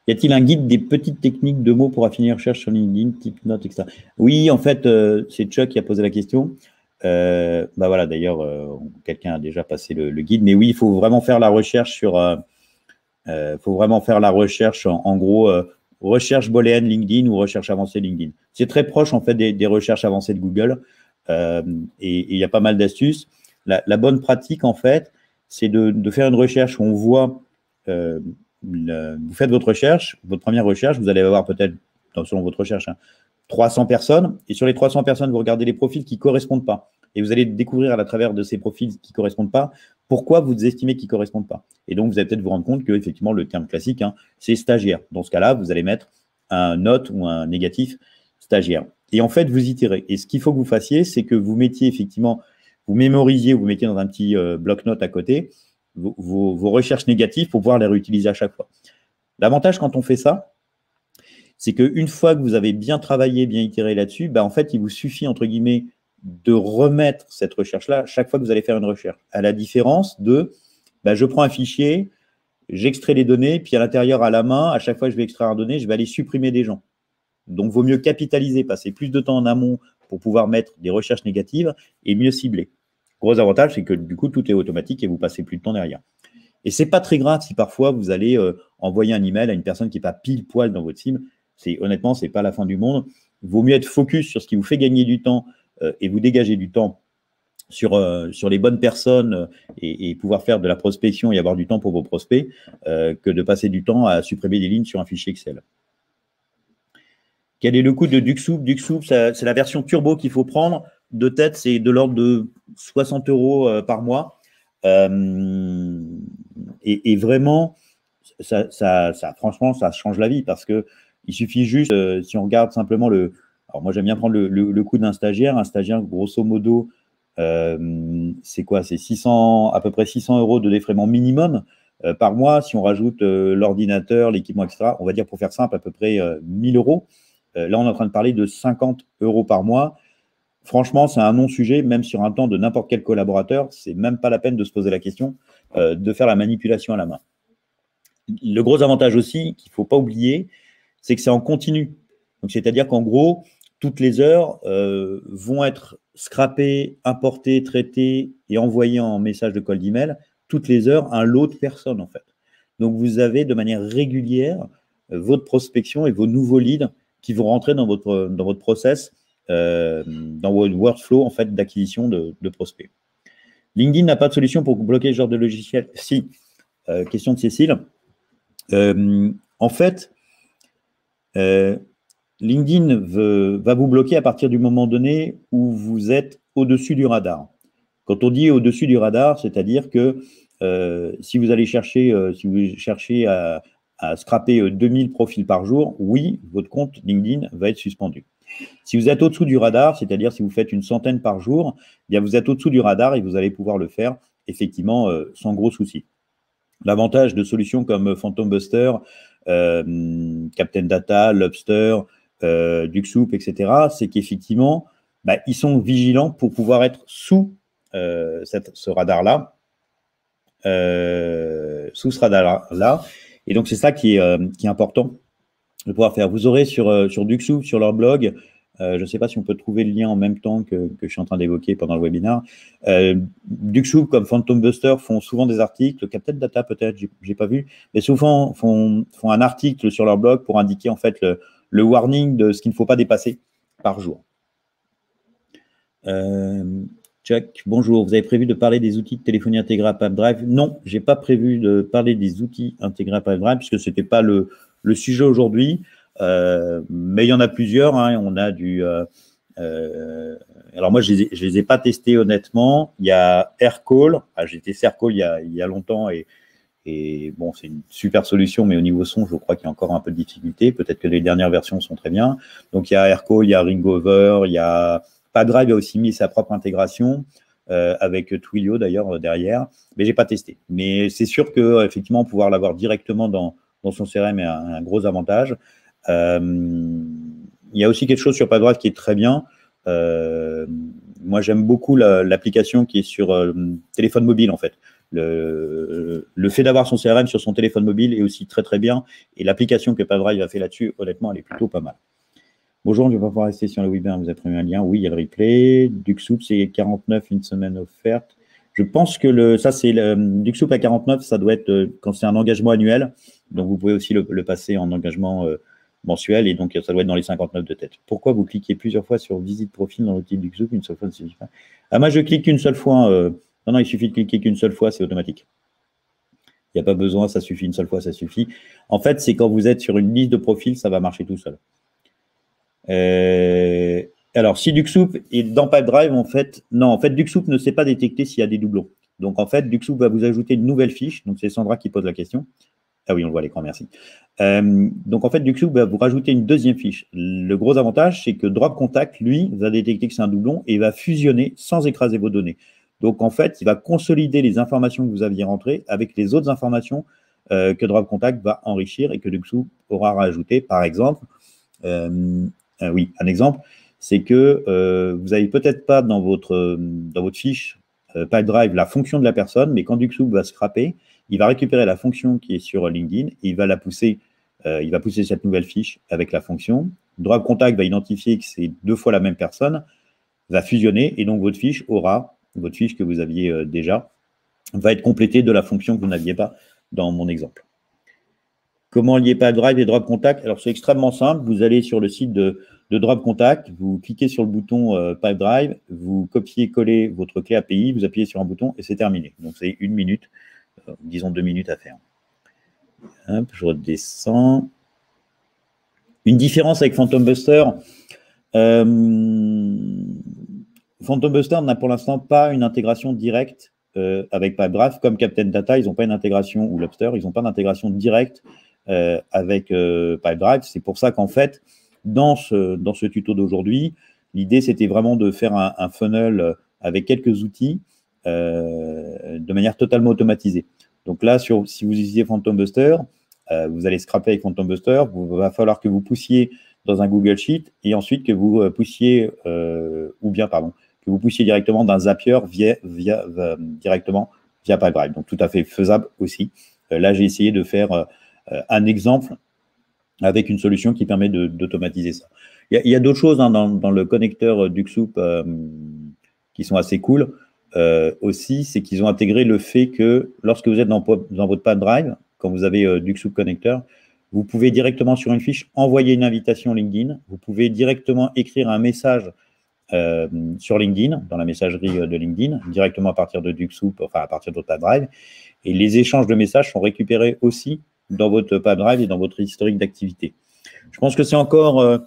Y a-t-il un guide des petites techniques de mots pour affiner les recherches sur LinkedIn, type notes, etc. Oui, en fait, c'est Chuck qui a posé la question. Voilà, d'ailleurs, quelqu'un a déjà passé le guide. Mais oui, il faut vraiment faire la recherche sur... en gros, recherche booléenne LinkedIn ou recherche avancée LinkedIn. C'est très proche, en fait, des recherches avancées de Google. Et il y a pas mal d'astuces. La bonne pratique, en fait, c'est de faire une recherche où on voit... vous faites votre recherche, votre première recherche, vous allez avoir peut-être, selon votre recherche, 300 personnes. Et sur les 300 personnes, vous regardez les profils qui ne correspondent pas. Et vous allez découvrir à travers de ces profils qui ne correspondent pas, pourquoi vous estimez qu'ils ne correspondent pas. Et donc, vous allez peut-être vous rendre compte que, effectivement, le terme classique, c'est stagiaire. Dans ce cas-là, vous allez mettre un note ou un négatif stagiaire. Et en fait, vous itérez. Et ce qu'il faut que vous fassiez, c'est que vous mettiez effectivement, vous mémorisiez, vous mettiez dans un petit bloc-notes à côté vos recherches négatives pour pouvoir les réutiliser à chaque fois. L'avantage quand on fait ça, c'est qu'une fois que vous avez bien travaillé, bien itéré là-dessus, en fait, il vous suffit, entre guillemets, de remettre cette recherche-là chaque fois que vous allez faire une recherche. À la différence de, je prends un fichier, j'extrais les données, puis à l'intérieur, à la main, à chaque fois que je vais extraire une donnée, je vais aller supprimer des gens. Donc, il vaut mieux capitaliser, passer plus de temps en amont pour pouvoir mettre des recherches négatives et mieux cibler. Gros avantage, c'est que du coup, tout est automatique et vous passez plus de temps derrière. Et c'est pas très grave si parfois vous allez envoyer un email à une personne qui n'est pas pile poil dans votre cible. Honnêtement, c'est pas la fin du monde. Il vaut mieux être focus sur ce qui vous fait gagner du temps et vous dégager du temps sur les bonnes personnes et pouvoir faire de la prospection et avoir du temps pour vos prospects que de passer du temps à supprimer des lignes sur un fichier Excel. Quel est le coût de Duxoup? Duxoup, c'est la version turbo qu'il faut prendre. De tête, c'est de l'ordre de 60 € par mois. Et vraiment, franchement, ça change la vie parce qu'il suffit juste, si on regarde simplement alors moi, j'aime bien prendre le coût d'un stagiaire. Un stagiaire, grosso modo, c'est quoi? C'est à peu près 600 € de défraiement minimum par mois. Si on rajoute l'ordinateur, l'équipement, etc., on va dire pour faire simple, à peu près 1000 €. Là, on est en train de parler de 50 € par mois. Franchement, c'est un non-sujet, même sur un temps de n'importe quel collaborateur, c'est même pas la peine de se poser la question de faire la manipulation à la main. Le gros avantage aussi, qu'il ne faut pas oublier, c'est que c'est en continu. Donc, c'est-à-dire qu'en gros, toutes les heures vont être scrappées, importées, traitées et envoyées en message de call d'email, toutes les heures, un lot de personnes, en fait. Donc, vous avez de manière régulière votre prospection et vos nouveaux leads qui vont rentrer dans votre process, dans votre workflow en fait, d'acquisition de prospects. LinkedIn n'a pas de solution pour bloquer ce genre de logiciel. Si, question de Cécile. En fait, LinkedIn va vous bloquer à partir du moment donné où vous êtes au-dessus du radar. Quand on dit au-dessus du radar, c'est-à-dire que si vous allez chercher, si vous cherchez à scraper 2000 profils par jour, oui, votre compte LinkedIn va être suspendu. Si vous êtes au-dessous du radar, c'est-à-dire si vous faites une centaine par jour, bien vous êtes au-dessous du radar et vous allez pouvoir le faire effectivement sans gros soucis. L'avantage de solutions comme Phantom Buster, Captain Data, Lobster, Duxoup, etc., c'est qu'effectivement, ils sont vigilants pour pouvoir être sous ce radar-là, Et donc, c'est ça qui est important de pouvoir faire. Vous aurez sur Duxoup, sur leur blog, je ne sais pas si on peut trouver le lien en même temps que je suis en train d'évoquer pendant le webinaire. Duxoup comme Phantom Buster font souvent des articles, Captain Data peut-être, j'ai pas vu, mais souvent font un article sur leur blog pour indiquer en fait le warning de ce qu'il ne faut pas dépasser par jour. Chuck, bonjour. Vous avez prévu de parler des outils de téléphonie intégrés à Pipedrive? Non, je n'ai pas prévu de parler des outils intégrés à Pipedrive puisque ce n'était pas le sujet aujourd'hui. Mais il y en a plusieurs. Hein. On a du... alors moi, je les ai pas testés honnêtement. Il y a Aircall. J'ai testé Aircall il y a longtemps et bon, c'est une super solution, mais au niveau son, je crois qu'il y a encore un peu de difficulté. Peut-être que les dernières versions sont très bien. Donc, il y a Aircall, il y a Ringover, il y a Pipedrive a aussi mis sa propre intégration avec Twilio d'ailleurs derrière, mais j'ai pas testé. Mais c'est sûr que effectivement, pouvoir l'avoir directement dans son CRM est un gros avantage. Il y a aussi quelque chose sur Pipedrive qui est très bien. Moi, j'aime beaucoup l'application qui est sur téléphone mobile en fait. Le fait d'avoir son CRM sur son téléphone mobile est aussi très très bien. Et l'application que Pipedrive a fait là-dessus, honnêtement, elle est plutôt pas mal. Bonjour, je ne vais pas pouvoir rester sur le webinaire. Vous avez prévu un lien? Oui, il y a le replay. Duxoup, c'est 49, une semaine offerte. Je pense que ça, c'est Duxoup à 49, ça doit être quand c'est un engagement annuel. Donc, vous pouvez aussi le passer en engagement mensuel. Et donc, ça doit être dans les 59 de tête. Pourquoi vous cliquez plusieurs fois sur visite profil dans l'outil Duxoup? Une seule fois ne suffit pas. Ah, moi, je clique qu'une seule fois. Non, il suffit de cliquer qu'une seule fois, c'est automatique. Il n'y a pas besoin, ça suffit, une seule fois, ça suffit. En fait, c'est quand vous êtes sur une liste de profils, ça va marcher tout seul. Alors, si Duxoup est dans Pipedrive, en fait, non, en fait, Duxoup ne sait pas détecter s'il y a des doublons. Donc, en fait, Duxoup va vous ajouter une nouvelle fiche. Donc, c'est Sandra qui pose la question. Ah oui, on le voit à l'écran, merci. Donc, en fait, Duxoup va vous rajouter une deuxième fiche. Le gros avantage, c'est que Drop Contact, lui, va détecter que c'est un doublon et va fusionner sans écraser vos données. Donc, en fait, il va consolider les informations que vous aviez rentrées avec les autres informations que Drop Contact va enrichir et que Duxoup aura rajouté. Par exemple, oui, un exemple, c'est que vous n'avez peut-être pas dans votre fiche Pipedrive la fonction de la personne, mais quand Duxoup va scraper, il va récupérer la fonction qui est sur LinkedIn et il va la pousser, il va pousser cette nouvelle fiche avec la fonction. Drop Contact va identifier que c'est 2 fois la même personne, va fusionner et donc votre fiche que vous aviez déjà, va être complétée de la fonction que vous n'aviez pas dans mon exemple. Comment lier Pipedrive et Drop Contact? Alors, c'est extrêmement simple. Vous allez sur le site de Drop Contact, vous cliquez sur le bouton Pipedrive, vous copiez-collez votre clé API, vous appuyez sur un bouton et c'est terminé. Donc, c'est 1 minute, disons 2 minutes à faire. Hop, je redescends. Une différence avec Phantom Buster. Phantom Buster n'a pour l'instant pas une intégration directe avec Pipedrive. Comme Captain Data, ils n'ont pas une intégration, ou Lobster, ils n'ont pas d'intégration directe avec Pipedrive. C'est pour ça qu'en fait, dans ce tuto d'aujourd'hui, l'idée, c'était vraiment de faire un funnel avec quelques outils de manière totalement automatisée. Donc là, si vous utilisez Phantom Buster, vous allez scraper avec Phantom Buster, il va falloir que vous poussiez dans un Google Sheet et ensuite que vous poussiez, que vous poussiez directement d'un Zapier directement via Pipedrive. Donc, tout à fait faisable aussi. Là, j'ai essayé de faire un exemple avec une solution qui permet d'automatiser ça. Il y a d'autres choses hein, dans le connecteur Duxoup qui sont assez cool aussi, c'est qu'ils ont intégré le fait que lorsque vous êtes dans votre Pipedrive, quand vous avez Duxoup connecteur, vous pouvez directement sur une fiche envoyer une invitation LinkedIn. Vous pouvez directement écrire un message sur LinkedIn, dans la messagerie de LinkedIn, directement à partir de Duxoup, enfin à partir de votre Pipedrive. Et les échanges de messages sont récupérés aussi dans votre Pipedrive et dans votre historique d'activité. Je pense que c'est encore,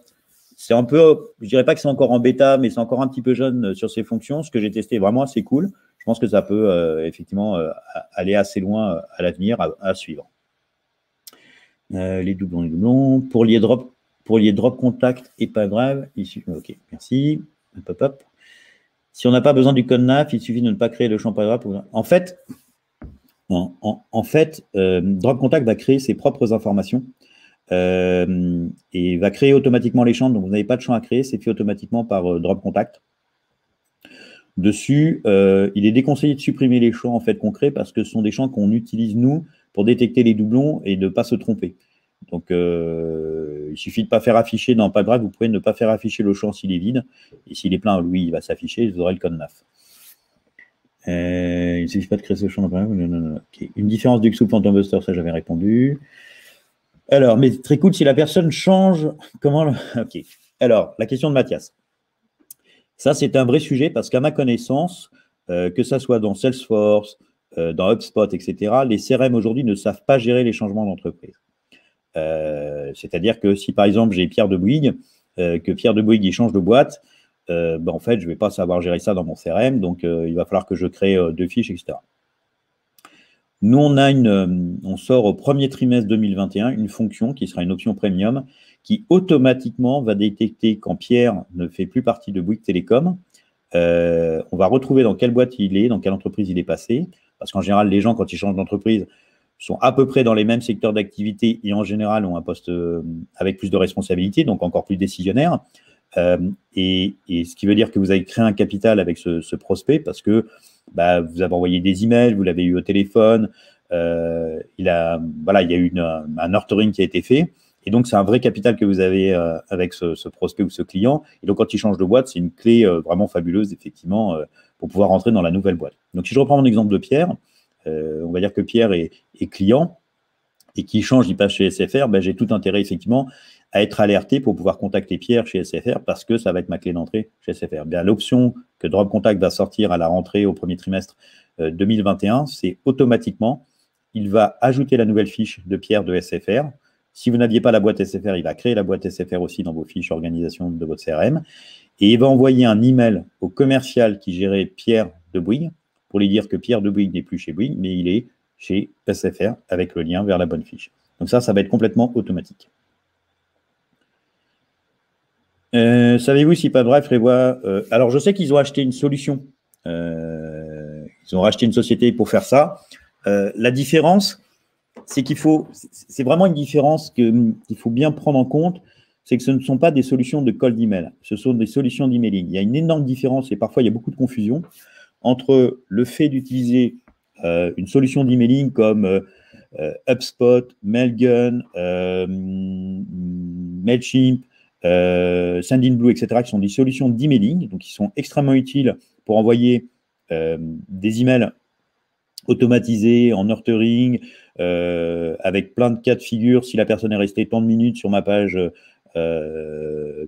c'est un peu, je dirais pas que c'est encore en bêta, mais c'est encore un petit peu jeune sur ces fonctions. Ce que j'ai testé vraiment assez cool. Je pense que ça peut effectivement aller assez loin à l'avenir, à suivre. Les doublons. Pour lier drop contact et Pipedrive, ok, merci. Hop, hop. Si on n'a pas besoin du code NAF, il suffit de ne pas créer le champ Pipedrive. En fait, Drop Contact va créer ses propres informations et va créer automatiquement les champs. Donc, vous n'avez pas de champ à créer, c'est fait automatiquement par Drop Contact. Dessus, il est déconseillé de supprimer les champs en fait qu'on crée parce que ce sont des champs qu'on utilise nous pour détecter les doublons et de ne pas se tromper. Donc, il suffit de ne pas faire afficher dans Pipedrive, vous pouvez ne pas faire afficher le champ s'il est vide. Et s'il est plein, lui, il va s'afficher, vous aurez le code NAF. Il ne suffit pas de créer ce champ dans Pipedrive. Non. Okay. Une différence Duxoup Phantom Buster, ça j'avais répondu. Alors, mais très cool, si la personne change, comment... Ok. Alors, la question de Mathias. Ça, c'est un vrai sujet parce qu'à ma connaissance, que ça soit dans Salesforce, dans HubSpot, etc., les CRM aujourd'hui ne savent pas gérer les changements d'entreprise. C'est-à-dire que si, par exemple, j'ai Pierre de Bouygues, que Pierre de Bouygues il change de boîte, en fait, je ne vais pas savoir gérer ça dans mon CRM, donc il va falloir que je crée 2 fiches, etc. Nous, on sort au premier trimestre 2021 une fonction qui sera une option premium qui automatiquement va détecter quand Pierre ne fait plus partie de Bouygues Télécom. On va retrouver dans quelle boîte il est, dans quelle entreprise il est passé, parce qu'en général, les gens, quand ils changent d'entreprise, sont à peu près dans les mêmes secteurs d'activité et en général ont un poste avec plus de responsabilité, donc encore plus décisionnaire. Et ce qui veut dire que vous avez créé un capital avec ce prospect parce que vous avez envoyé des emails, vous l'avez eu au téléphone, il y a eu un nurturing qui a été fait. Et donc, c'est un vrai capital que vous avez avec ce prospect ou ce client. Et donc, quand il change de boîte, c'est une clé vraiment fabuleuse, effectivement, pour pouvoir rentrer dans la nouvelle boîte. Donc, si je reprends mon exemple de Pierre, on va dire que Pierre est client et qu'il change, il passe chez SFR, j'ai tout intérêt, effectivement, à être alerté pour pouvoir contacter Pierre chez SFR parce que ça va être ma clé d'entrée chez SFR. L'option que Drop Contact va sortir à la rentrée au premier trimestre 2021, c'est automatiquement, il va ajouter la nouvelle fiche de Pierre de SFR. Si vous n'aviez pas la boîte SFR, il va créer la boîte SFR aussi dans vos fiches organisation de votre CRM. Et il va envoyer un email au commercial qui gérait Pierre de Bouygues pour lui dire que Pierre de Bouygues n'est plus chez Bouygues, mais il est chez SFR avec le lien vers la bonne fiche. Donc ça va être complètement automatique. Savez-vous si PadDrive prévoit... alors, je sais qu'ils ont acheté une solution. Ils ont racheté une société pour faire ça. La différence, c'est c'est vraiment une différence qu'il faut bien prendre en compte, c'est que ce ne sont pas des solutions de cold email, ce sont des solutions d'emailing. Il y a une énorme différence et parfois il y a beaucoup de confusion entre le fait d'utiliser une solution d'emailing comme HubSpot, Mailgun, Mailchimp, Sendinblue, etc., qui sont des solutions d'emailing, donc qui sont extrêmement utiles pour envoyer des emails automatisés en nurturing, avec plein de cas de figure, si la personne est restée tant de minutes sur ma page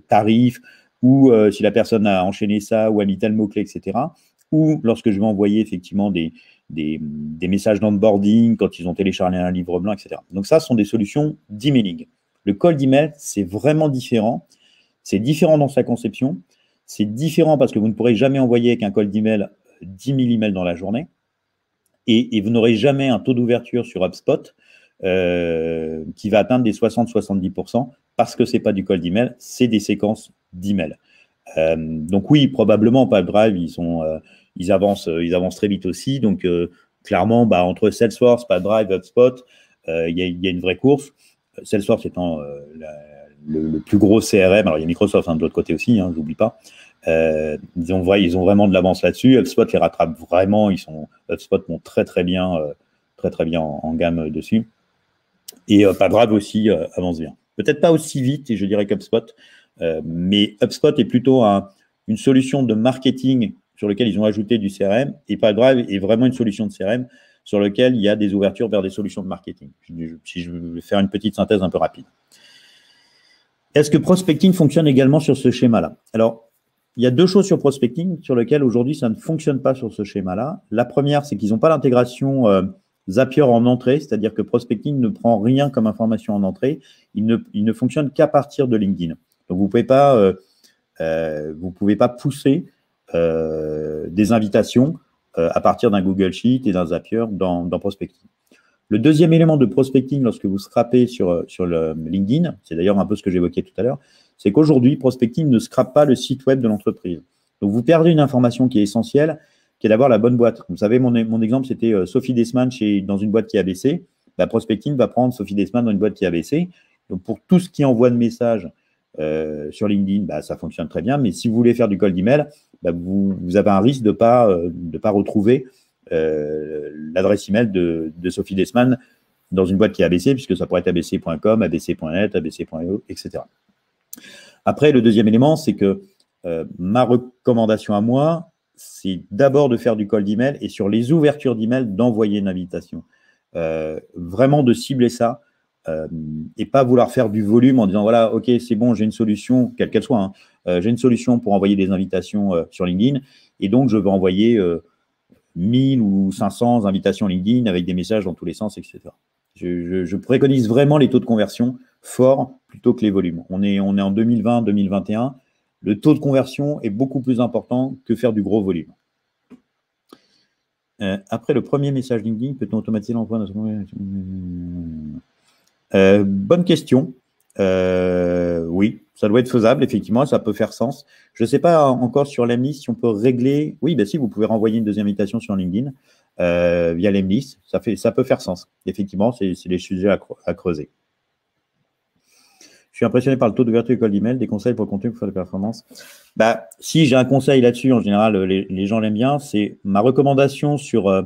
tarif, ou si la personne a enchaîné ça ou a mis tel mot-clé, etc. Ou lorsque je vais envoyer effectivement des messages d'onboarding quand ils ont téléchargé un livre blanc, etc. Donc ça, ce sont des solutions d'emailing. Le cold email, c'est vraiment différent. C'est différent dans sa conception. C'est différent parce que vous ne pourrez jamais envoyer avec un cold email 10 000 emails dans la journée. Et vous n'aurez jamais un taux d'ouverture sur HubSpot qui va atteindre des 60-70% parce que ce n'est pas du cold email, c'est des séquences d'emails. Donc oui, probablement, PadDrive, ils avancent très vite aussi. Donc clairement, entre Salesforce, PadDrive, HubSpot, il y a une vraie course. Salesforce étant le plus gros CRM, alors il y a Microsoft de l'autre côté aussi, j'oublie pas. Ils ont vraiment de l'avance là-dessus. HubSpot les rattrape vraiment. HubSpot monte très bien en gamme dessus. Et PadDrive aussi avance bien. Peut-être pas aussi vite, et je dirais qu'HubSpot, mais HubSpot est plutôt une solution de marketing sur lequel ils ont ajouté du CRM, et PadDrive est vraiment une solution de CRM sur lequel il y a des ouvertures vers des solutions de marketing. Si je veux faire une petite synthèse un peu rapide. Est-ce que prospecting fonctionne également sur ce schéma-là? Alors, il y a deux choses sur prospecting sur lesquelles aujourd'hui ça ne fonctionne pas sur ce schéma-là. La première, c'est qu'ils n'ont pas l'intégration Zapier en entrée, c'est-à-dire que prospecting ne prend rien comme information en entrée. Il ne fonctionne qu'à partir de LinkedIn. Donc, vous ne pouvez pas pousser des invitations à partir d'un Google Sheet et d'un Zapier dans prospecting. Le deuxième élément de prospecting lorsque vous scrapez sur le LinkedIn, c'est d'ailleurs un peu ce que j'évoquais tout à l'heure, c'est qu'aujourd'hui, prospecting ne scrape pas le site web de l'entreprise. Donc, vous perdez une information qui est essentielle, qui est d'avoir la bonne boîte. Vous savez, mon exemple, c'était Sophie Desman dans une boîte qui a baissé. Prospecting va prendre Sophie Desman dans une boîte qui a baissé. Donc, pour tout ce qui envoie de messages sur LinkedIn, ça fonctionne très bien. Mais si vous voulez faire du cold email, vous avez un risque de pas retrouver l'adresse email de Sophie Desman dans une boîte qui est ABC, puisque ça pourrait être abc.com, abc.net, abc.io, etc. Après, le deuxième élément, c'est que ma recommandation à moi, c'est d'abord de faire du cold email et sur les ouvertures d'email, d'envoyer une invitation. Vraiment de cibler ça et pas vouloir faire du volume en disant, voilà, OK, c'est bon, j'ai une solution, quelle qu'elle soit, hein, j'ai une solution pour envoyer des invitations sur LinkedIn, et donc je veux envoyer 1000 ou 500 invitations LinkedIn avec des messages dans tous les sens, etc. Je préconise vraiment les taux de conversion forts plutôt que les volumes. On est en 2020-2021. Le taux de conversion est beaucoup plus important que faire du gros volume. Après le premier message LinkedIn, peut-on automatiser l'envoi bonne question. Oui, ça doit être faisable, effectivement, ça peut faire sens. Je ne sais pas encore sur l'Emlist si on peut régler. Oui, ben si, vous pouvez renvoyer une deuxième invitation sur LinkedIn via l'Emlist. Ça peut faire sens. Effectivement, c'est des sujets à creuser. Je suis impressionné par le taux d'ouverture du call d'email. Des conseils pour le contenu pour faire des performances. Bah, si j'ai un conseil là-dessus, en général, les gens l'aiment bien. C'est ma recommandation sur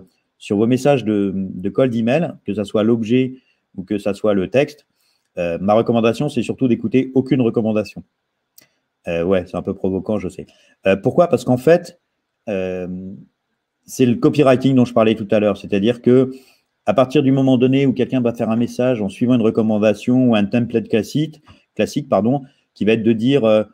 vos messages de call d'email, que ce soit l'objet ou que ça soit le texte. Ma recommandation, c'est surtout d'écouter aucune recommandation. Ouais, c'est un peu provoquant, je sais. Pourquoi? Parce qu'en fait, c'est le copywriting dont je parlais tout à l'heure. C'est-à-dire que à partir du moment donné où quelqu'un va faire un message en suivant une recommandation ou un template classique, qui va être de dire,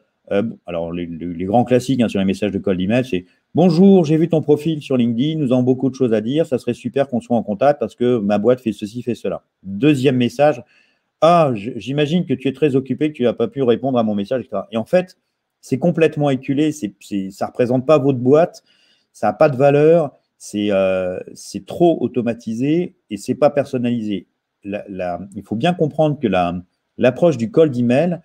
alors les grands classiques sur les messages de call d'email, c'est « Bonjour, j'ai vu ton profil sur LinkedIn, nous avons beaucoup de choses à dire, ça serait super qu'on soit en contact parce que ma boîte fait ceci, fait cela. » Deuxième message, « Ah, j'imagine que tu es très occupé, que tu n'as pas pu répondre à mon message, etc. » Et en fait, c'est complètement éculé, ça ne représente pas votre boîte, ça n'a pas de valeur, c'est trop automatisé et c'est pas personnalisé. Il faut bien comprendre que l'approche du call d'email,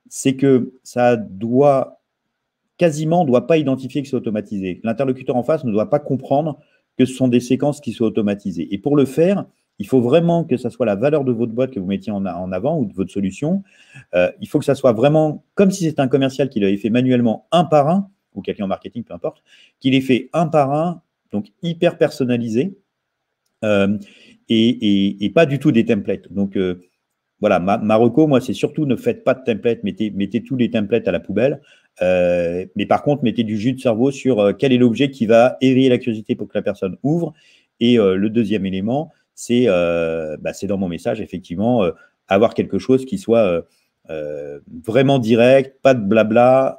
c'est que ça doit pas identifier que c'est automatisé. L'interlocuteur en face ne doit pas comprendre que ce sont des séquences qui sont automatisées. Et pour le faire, il faut vraiment que ça soit la valeur de votre boîte que vous mettiez en avant ou de votre solution. Il faut que ça soit vraiment comme si c'était un commercial qui l'avait fait manuellement un par un, ou quelqu'un en marketing, peu importe, qu'il ait fait un par un, donc hyper personnalisé, et pas du tout des templates. Donc, voilà, ma reco, moi, c'est surtout ne faites pas de templates, mettez tous les templates à la poubelle, mais par contre, mettez du jus de cerveau sur quel est l'objet qui va éveiller la curiosité pour que la personne ouvre. Et le deuxième élément, c'est dans mon message, effectivement, avoir quelque chose qui soit vraiment direct, pas de blabla.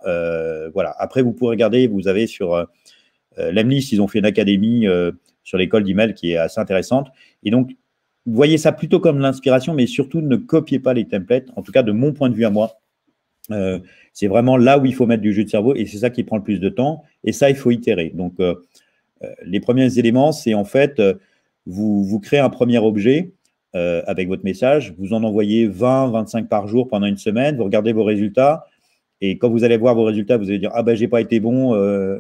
Voilà. Après, vous pourrez regarder, vous avez sur l'Emlist, ils ont fait une académie sur l'école d'email qui est assez intéressante. Et donc, vous voyez ça plutôt comme l'inspiration, mais surtout ne copiez pas les templates. En tout cas, de mon point de vue à moi, c'est vraiment là où il faut mettre du jus de cerveau et c'est ça qui prend le plus de temps. Et ça, il faut itérer. Donc, les premiers éléments, c'est en fait, vous créez un premier objet avec votre message, vous en envoyez 20, 25 par jour pendant une semaine, vous regardez vos résultats. Et quand vous allez voir vos résultats, vous allez dire « Ah ben, j'ai pas été bon ».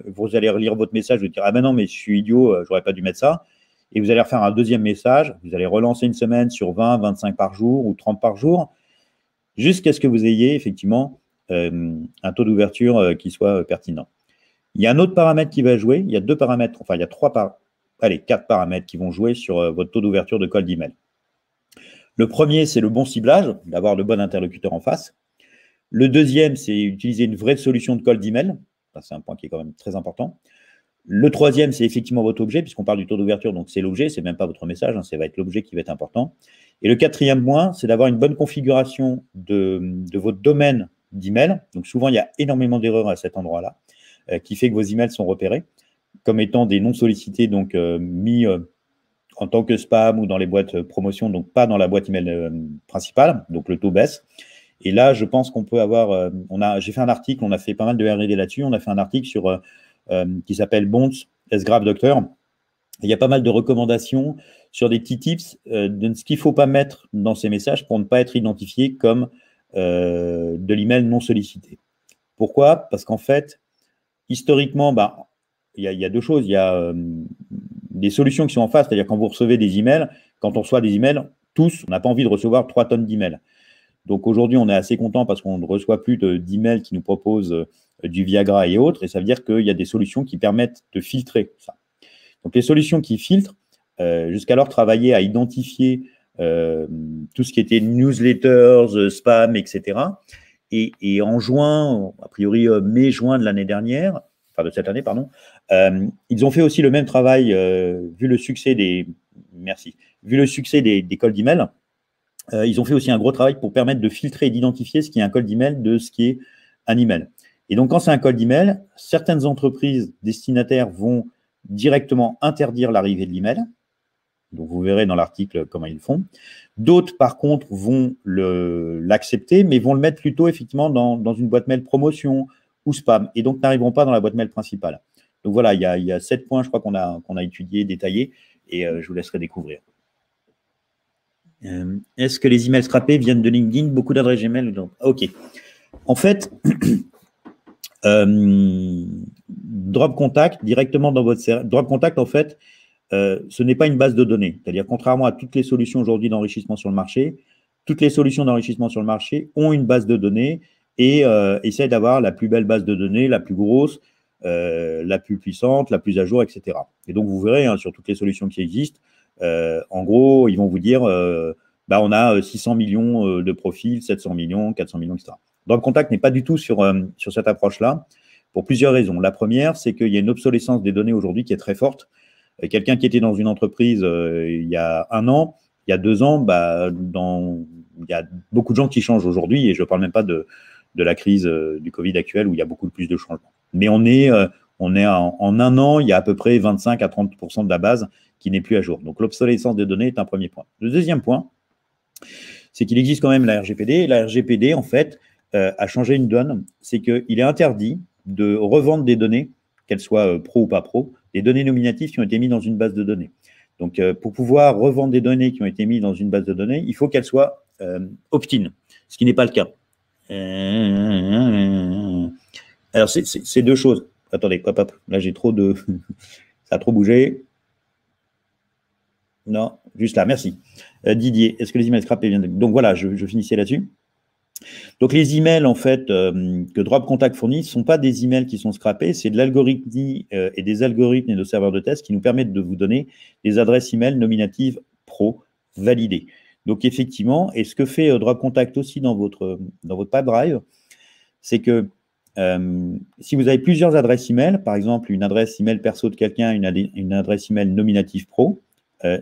Vous allez relire votre message, vous allez dire « Ah ben non, mais je suis idiot, j'aurais pas dû mettre ça ». Et vous allez refaire un deuxième message, vous allez relancer une semaine sur 20, 25 par jour ou 30 par jour, jusqu'à ce que vous ayez effectivement un taux d'ouverture qui soit pertinent. Il y a un autre paramètre qui va jouer, il y a deux paramètres, enfin il y a 4 paramètres qui vont jouer sur votre taux d'ouverture de call d'email. Le premier, c'est le bon ciblage, d'avoir le bon interlocuteur en face. Le deuxième, c'est utiliser une vraie solution de call d'email. C'est un point qui est quand même très important. Le troisième, c'est effectivement votre objet, puisqu'on parle du taux d'ouverture, donc c'est l'objet, c'est même pas votre message, ça va être l'objet qui va être important. Et le quatrième point, c'est d'avoir une bonne configuration de votre domaine d'email. Donc souvent, il y a énormément d'erreurs à cet endroit-là, qui fait que vos emails sont repérés comme étant des non sollicités, donc mis en tant que spam ou dans les boîtes promotion, donc pas dans la boîte email principale, donc le taux baisse. Et là, je pense qu'on peut avoir, j'ai fait un article, on a fait pas mal de R&D là-dessus, on a fait un article sur qui s'appelle Bonds as Grave Doctor. Il y a pas mal de recommandations sur des petits tips de ce qu'il ne faut pas mettre dans ces messages pour ne pas être identifié comme de l'email non sollicité. Pourquoi? Parce qu'en fait, historiquement, il y a deux choses. Il y a des solutions qui sont en face, c'est-à-dire quand vous recevez des emails, quand on reçoit des emails, tous, on n'a pas envie de recevoir 3 tonnes d'emails. Donc aujourd'hui, on est assez content parce qu'on ne reçoit plus d'emails qui nous proposent du Viagra et autres, et ça veut dire qu'il y a des solutions qui permettent de filtrer ça. Donc les solutions qui filtrent, jusqu'alors travaillaient à identifier tout ce qui était newsletters, spam, etc. Et en juin, a priori mai-juin de l'année dernière, enfin de cette année, pardon, ils ont fait aussi le même travail vu le succès des calls d'email. ils ont fait aussi un gros travail pour permettre de filtrer et d'identifier ce qui est un cold email de ce qui est un email. Et donc, quand c'est un cold email, certaines entreprises destinataires vont directement interdire l'arrivée de l'email. Donc, vous verrez dans l'article comment ils le font. D'autres, par contre, vont l'accepter, mais vont le mettre plutôt effectivement dans une boîte mail promotion ou spam, et donc n'arriveront pas dans la boîte mail principale. Donc voilà, il y a 7 points, je crois, qu'on a étudiés, détaillés, et je vous laisserai découvrir. Est-ce que les emails scrappés viennent de LinkedIn? Beaucoup d'adresses Gmail? Ok. En fait, Drop Contact, directement dans votre serveur. Drop Contact, en fait, ce n'est pas une base de données. C'est-à-dire, contrairement à toutes les solutions aujourd'hui d'enrichissement sur le marché, toutes les solutions d'enrichissement sur le marché ont une base de données et essayent d'avoir la plus belle base de données, la plus grosse, la plus puissante, la plus à jour, etc. Et donc, vous verrez, hein, sur toutes les solutions qui existent, en gros, ils vont vous dire, on a 600 millions de profils, 700 millions, 400 millions, etc. Drop Contact n'est pas du tout sur cette approche-là, pour plusieurs raisons. La première, c'est qu'il y a une obsolescence des données aujourd'hui qui est très forte. Quelqu'un qui était dans une entreprise il y a 1 an, il y a 2 ans, il y a beaucoup de gens qui changent aujourd'hui, et je ne parle même pas de la crise du Covid actuelle où il y a beaucoup plus de changements. Mais on est en 1 an, il y a à peu près 25 à 30% de la base qui n'est plus à jour. Donc l'obsolescence des données est un premier point. Le deuxième point, c'est qu'il existe quand même la RGPD. Et la RGPD, en fait, a changé une donne. C'est qu'il est interdit de revendre des données, qu'elles soient pro ou pas pro, des données nominatives qui ont été mises dans une base de données. Donc, pour pouvoir revendre des données qui ont été mises dans une base de données, il faut qu'elles soient opt-in, ce qui n'est pas le cas. Alors, c'est 2 choses. Attendez, hop, là, j'ai trop de... Ça a trop bougé. Non, juste là, merci. Didier, est-ce que les emails scrappés viennent de... Donc, voilà, je finissais là-dessus. Donc, les emails, en fait, que Drop Contact fournit, ne sont pas des emails qui sont scrappés, c'est de l'algorithmie et des algorithmes et de serveurs de test qui nous permettent de vous donner des adresses email nominatives pro validées. Donc, effectivement, et ce que fait Drop Contact aussi dans votre Pipedrive, c'est que si vous avez plusieurs adresses email, par exemple, une adresse email perso de quelqu'un, une adresse email nominative pro,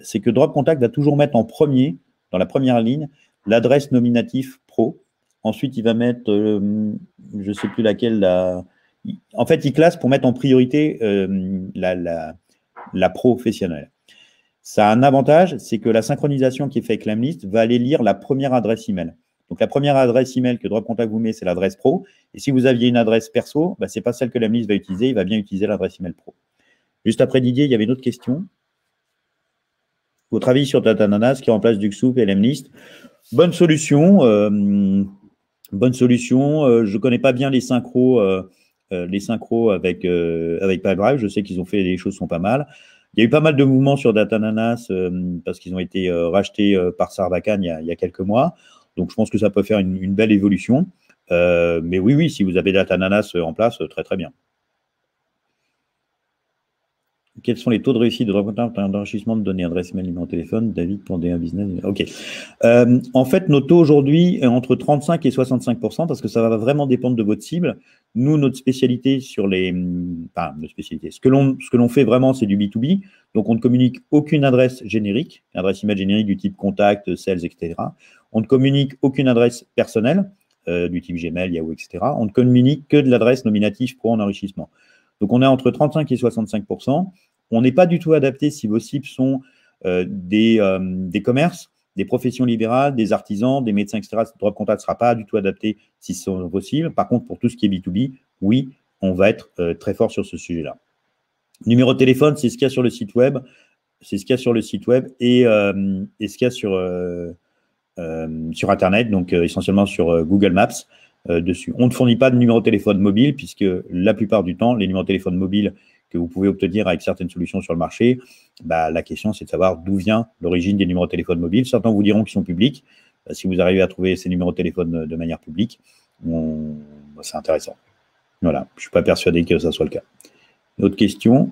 c'est que Drop Contact va toujours mettre en premier, dans la première ligne, l'adresse nominative pro. Ensuite, il va mettre, je ne sais plus laquelle, en fait, il classe pour mettre en priorité la professionnelle. Ça a un avantage, c'est que la synchronisation qui est faite avec Lemlist va aller lire la première adresse email. Donc, la première adresse email que Drop Contact vous met, c'est l'adresse pro. Et si vous aviez une adresse perso, ce n'est pas celle que Lemlist va utiliser, il va bien utiliser l'adresse email pro. Juste après Didier, il y avait une autre question. Votre avis sur Datananas qui remplace Duxoup et Lemlist? Bonne solution. Bonne solution. Je ne connais pas bien les synchros avec Pipedrive. Je sais qu'ils ont fait des choses qui sont pas mal. Il y a eu pas mal de mouvements sur Datananas parce qu'ils ont été rachetés par Sarbacane il y a quelques mois. Donc, je pense que ça peut faire une belle évolution. Mais oui, si vous avez Datananas en place, très, très bien. Quels sont les taux de réussite de d'enrichissement de données, adresse email, numéro de téléphone, David pour D1 Business? OK. En fait, nos taux aujourd'hui est entre 35 et 65% parce que ça va vraiment dépendre de votre cible. Nous, notre spécialité sur notre spécialité, ce que l'on fait vraiment, c'est du B2B. Donc, on ne communique aucune adresse générique, adresse email générique du type contact, sales, etc. On ne communique aucune adresse personnelle du type Gmail, Yahoo, etc. On ne communique que de l'adresse nominative pro en enrichissement. Donc, on est entre 35 et 65%. On n'est pas du tout adapté si vos cibles sont des commerces, des professions libérales, des artisans, des médecins, etc. Drop Contact ne sera pas du tout adapté si ce sont vos cibles. Par contre, pour tout ce qui est B2B, oui, on va être très fort sur ce sujet-là. Numéro de téléphone, c'est ce qu'il y a sur le site web. C'est ce qu'il y a sur le site web et ce qu'il y a sur Internet, donc essentiellement sur Google Maps. Dessus. On ne fournit pas de numéro de téléphone mobile puisque la plupart du temps, les numéros de téléphone mobiles que vous pouvez obtenir avec certaines solutions sur le marché, la question c'est de savoir d'où vient l'origine des numéros de téléphone mobiles. Certains vous diront qu'ils sont publics. Si vous arrivez à trouver ces numéros de téléphone de manière publique, c'est intéressant. Voilà, je ne suis pas persuadé que ça soit le cas. Autre question.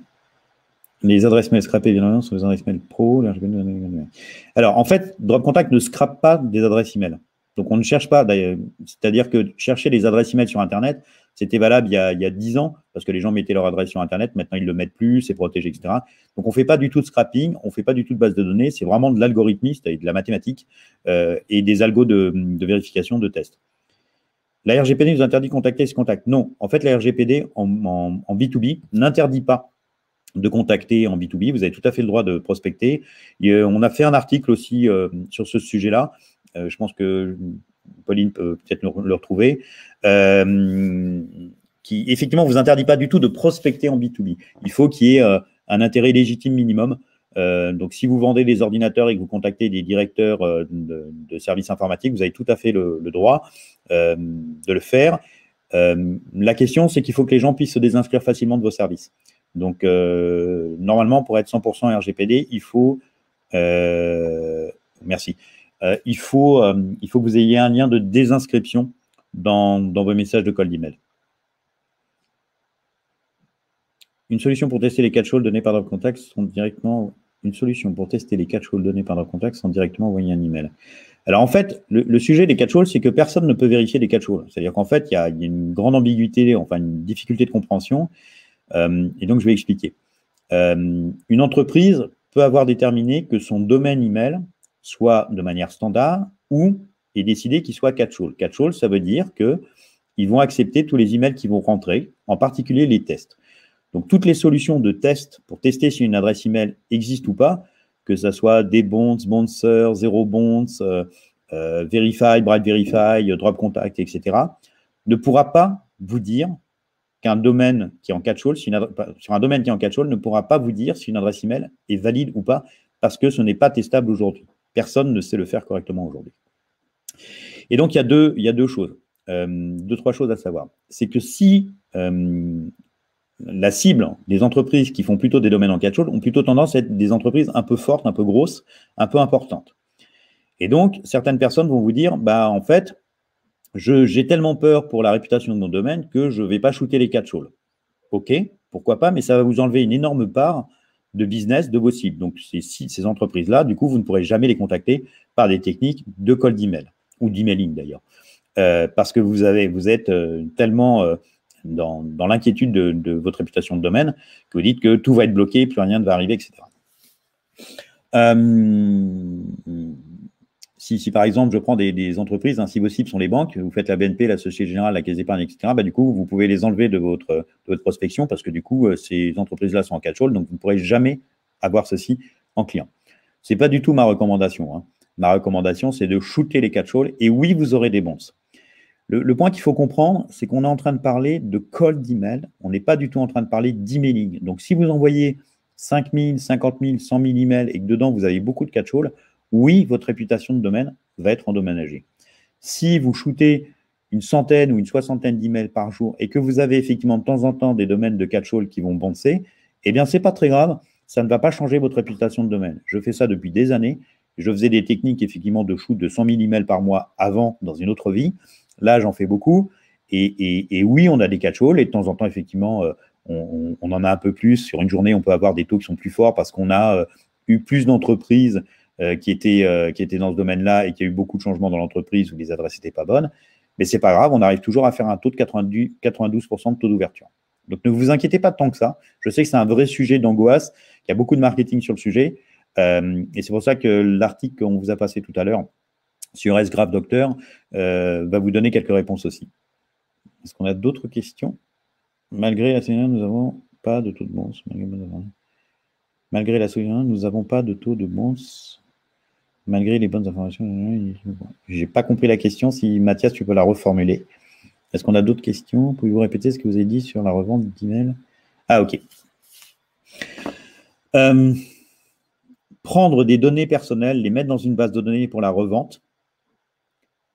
Les adresses mail scrappées, évidemment, sont les adresses mail pro. Alors, en fait, Drop Contact ne scrape pas des adresses email. Donc, on ne cherche pas, c'est-à-dire que chercher les adresses email sur Internet, C'était valable il y a 10 ans, parce que les gens mettaient leur adresse sur Internet, maintenant ils ne le mettent plus, c'est protégé, etc. Donc on ne fait pas du tout de scrapping, on ne fait pas du tout de base de données, c'est vraiment de l'algorithmiste et de la mathématique et des algos de vérification de tests. La RGPD nous interdit de contacter ce contact. Non, en fait, la RGPD en B2B n'interdit pas de contacter en B2B. Vous avez tout à fait le droit de prospecter. On a fait un article aussi sur ce sujet-là. Je pense que Pauline peut peut-être le retrouver. Qui, effectivement, ne vous interdit pas du tout de prospecter en B2B. Il faut qu'il y ait un intérêt légitime minimum. Donc, si vous vendez des ordinateurs et que vous contactez des directeurs de services informatiques, vous avez tout à fait le droit de le faire. La question, c'est qu'il faut que les gens puissent se désinscrire facilement de vos services. Donc, normalement, pour être 100% RGPD, il faut… merci. Il faut que vous ayez un lien de désinscription dans vos messages de cold email. Une solution pour tester les catch-calls donnés par leur contact sont directement… Une solution pour tester les catch-calls donnés par leur contact sont directement envoyés un email. Alors, en fait, le sujet des catch-calls, c'est que personne ne peut vérifier les catch-calls. C'est-à-dire qu'en fait, il y a une grande ambiguïté, enfin une difficulté de compréhension. Et donc, je vais expliquer. Une entreprise peut avoir déterminé que son domaine email soit de manière standard ou est décidé qu'il soit catch-all. Catch-all, ça veut dire qu'ils vont accepter tous les emails qui vont rentrer, en particulier les tests. Donc, toutes les solutions de test pour tester si une adresse email existe ou pas, que ce soit des bonds, Bouncer, Zero Bonds, Verify, Bright Verify, Drop Contact, etc., ne pourra pas vous dire qu'un domaine qui est en catch-all, sur un domaine qui est en catch-all, ne pourra pas vous dire si une adresse email est valide ou pas, parce que ce n'est pas testable aujourd'hui. Personne ne sait le faire correctement aujourd'hui. Et donc, il y a deux choses, trois choses à savoir. C'est que si la cible des entreprises qui font plutôt des domaines en catch-all ont plutôt tendance à être des entreprises un peu fortes, un peu grosses, un peu importantes. Et donc, certaines personnes vont vous dire, bah, en fait, j'ai tellement peur pour la réputation de mon domaine que je ne vais pas shooter les catch-all. OK, pourquoi pas, mais ça va vous enlever une énorme part de business de vos cibles. Donc, ces entreprises-là, du coup, vous ne pourrez jamais les contacter par des techniques de cold email ou d'emailing d'ailleurs. Parce que vous êtes tellement dans l'inquiétude de votre réputation de domaine que vous dites que tout va être bloqué, plus rien ne va arriver, etc. Si par exemple, je prends des entreprises, hein, si vos cibles sont les banques, vous faites la BNP, la Société Générale, la Caisse d'Épargne, etc., bah, du coup, vous pouvez les enlever de votre prospection parce que du coup, ces entreprises-là sont en catch-all, donc vous ne pourrez jamais avoir ceci en client. Ce n'est pas du tout ma recommandation. Hein. Ma recommandation, c'est de shooter les catch-all et oui, vous aurez des bons. Le point qu'il faut comprendre, c'est qu'on est en train de parler de cold email, on n'est pas du tout en train de parler d'emailing. Donc, si vous envoyez 5 000, 50 000, 100 000 emails et que dedans, vous avez beaucoup de catch-all, oui, votre réputation de domaine va être endommagée. Si vous shootez une centaine ou une soixantaine d'emails par jour et que vous avez effectivement de temps en temps des domaines de catch-all qui vont bouncer, eh bien, ce n'est pas très grave, ça ne va pas changer votre réputation de domaine. Je fais ça depuis des années. Je faisais des techniques effectivement de shoot de 100 000 emails par mois avant dans une autre vie. Là, j'en fais beaucoup. Et oui, on a des catch-all et de temps en temps, effectivement, on en a un peu plus. Sur une journée, on peut avoir des taux qui sont plus forts parce qu'on a eu plus d'entreprises qui étaient dans ce domaine-là et qu'il y a eu beaucoup de changements dans l'entreprise où les adresses n'étaient pas bonnes. Mais ce n'est pas grave, on arrive toujours à faire un taux de 92% de taux d'ouverture. Donc, ne vous inquiétez pas tant que ça. Je sais que c'est un vrai sujet d'angoisse, qu'il y a beaucoup de marketing sur le sujet. Et c'est pour ça que l'article qu'on vous a passé tout à l'heure sur S-Graph Docteur va vous donner quelques réponses aussi. Est-ce qu'on a d'autres questions? Malgré la solution, nous n'avons pas de taux de bounce. Malgré la solution, nous n'avons pas de taux de bounce. Malgré les bonnes informations. Je n'ai pas compris la question. Si Mathias, tu peux la reformuler. Est-ce qu'on a d'autres questions? Pouvez-vous répéter ce que vous avez dit sur la revente d'email? Ah, ok. Prendre des données personnelles, les mettre dans une base de données pour la revente,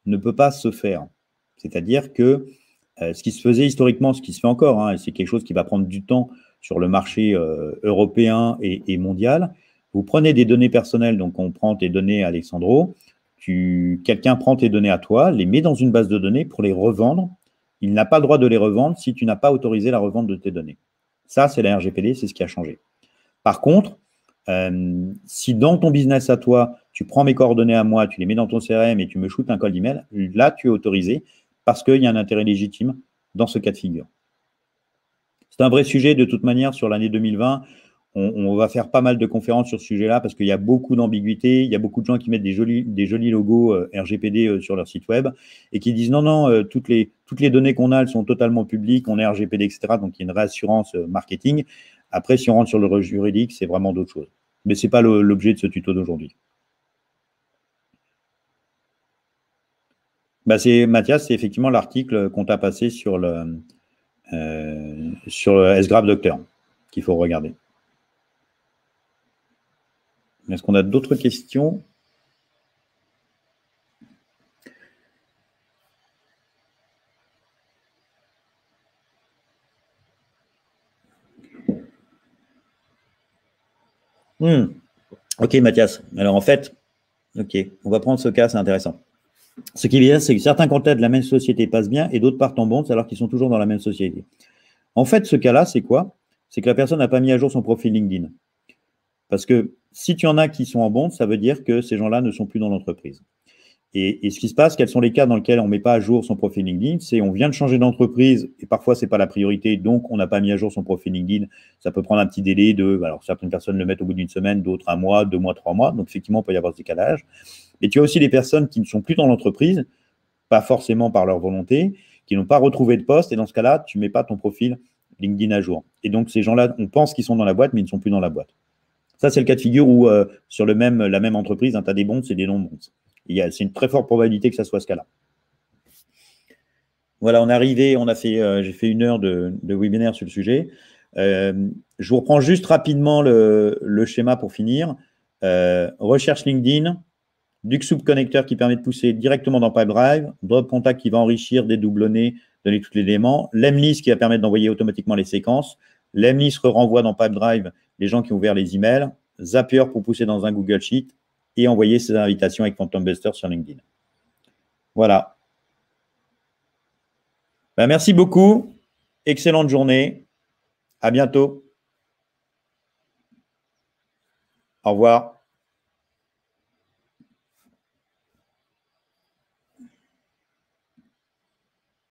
ne peut pas se faire. C'est-à-dire que ce qui se faisait historiquement, ce qui se fait encore, hein, c'est quelque chose qui va prendre du temps sur le marché européen et mondial. Vous prenez des données personnelles, donc on prend tes données Alexandro, quelqu'un prend tes données à toi, les met dans une base de données pour les revendre. Il n'a pas le droit de les revendre si tu n'as pas autorisé la revente de tes données. Ça, c'est la RGPD, c'est ce qui a changé. Par contre, si dans ton business à toi, tu prends mes coordonnées à moi, tu les mets dans ton CRM et tu me shootes un cold email, là, tu es autorisé parce qu'il y a un intérêt légitime dans ce cas de figure. C'est un vrai sujet de toute manière sur l'année 2020. On va faire pas mal de conférences sur ce sujet-là parce qu'il y a beaucoup d'ambiguïté. Il y a beaucoup de gens qui mettent des jolis logos RGPD sur leur site web et qui disent non, toutes les données qu'on a, elles sont totalement publiques, on est RGPD, etc. Donc, il y a une réassurance marketing. Après, si on rentre sur le juridique, c'est vraiment d'autres choses. Mais ce n'est pas l'objet de ce tuto d'aujourd'hui. Mathias, c'est effectivement l'article qu'on t'a passé sur le SGraph Docteur qu'il faut regarder. Est-ce qu'on a d'autres questions? Ok, Mathias. Alors, en fait, ok, on va prendre ce cas, c'est intéressant. Ce qui vient, c'est que certains contacts de la même société passent bien et d'autres partent en bonds alors qu'ils sont toujours dans la même société. En fait, ce cas-là, c'est quoi? C'est que la personne n'a pas mis à jour son profil LinkedIn. Parce que si tu en as qui sont en bonds, ça veut dire que ces gens-là ne sont plus dans l'entreprise. Et ce qui se passe, quels sont les cas dans lesquels on ne met pas à jour son profil LinkedIn? C'est on vient de changer d'entreprise et parfois, ce n'est pas la priorité, donc on n'a pas mis à jour son profil LinkedIn. Ça peut prendre un petit délai alors certaines personnes le mettent au bout d'une semaine, d'autres un mois, 2 mois, 3 mois. Donc, effectivement, il peut y avoir ce décalage. Et tu as aussi des personnes qui ne sont plus dans l'entreprise, pas forcément par leur volonté, qui n'ont pas retrouvé de poste. Et dans ce cas-là, tu ne mets pas ton profil LinkedIn à jour. Et donc, ces gens-là, on pense qu'ils sont dans la boîte, mais ils ne sont plus dans la boîte. Ça, c'est le cas de figure où sur la même entreprise, tu as des bonds et des non-bonds. C'est une très forte probabilité que ça soit ce cas-là. Voilà, on est arrivé, j'ai fait 1 heure de webinaire sur le sujet. Je vous reprends juste rapidement le schéma pour finir. Recherche LinkedIn, Duxoup connecteur qui permet de pousser directement dans Pipedrive, Drop Contact qui va enrichir, dédoublonner, donner tous les éléments, Lemlist qui va permettre d'envoyer automatiquement les séquences, Lemlist renvoie dans Pipedrive les gens qui ont ouvert les emails, Zapier pour pousser dans un Google Sheet et envoyer ses invitations avec Phantom Buster sur LinkedIn. Voilà. Merci beaucoup. Excellente journée. À bientôt. Au revoir.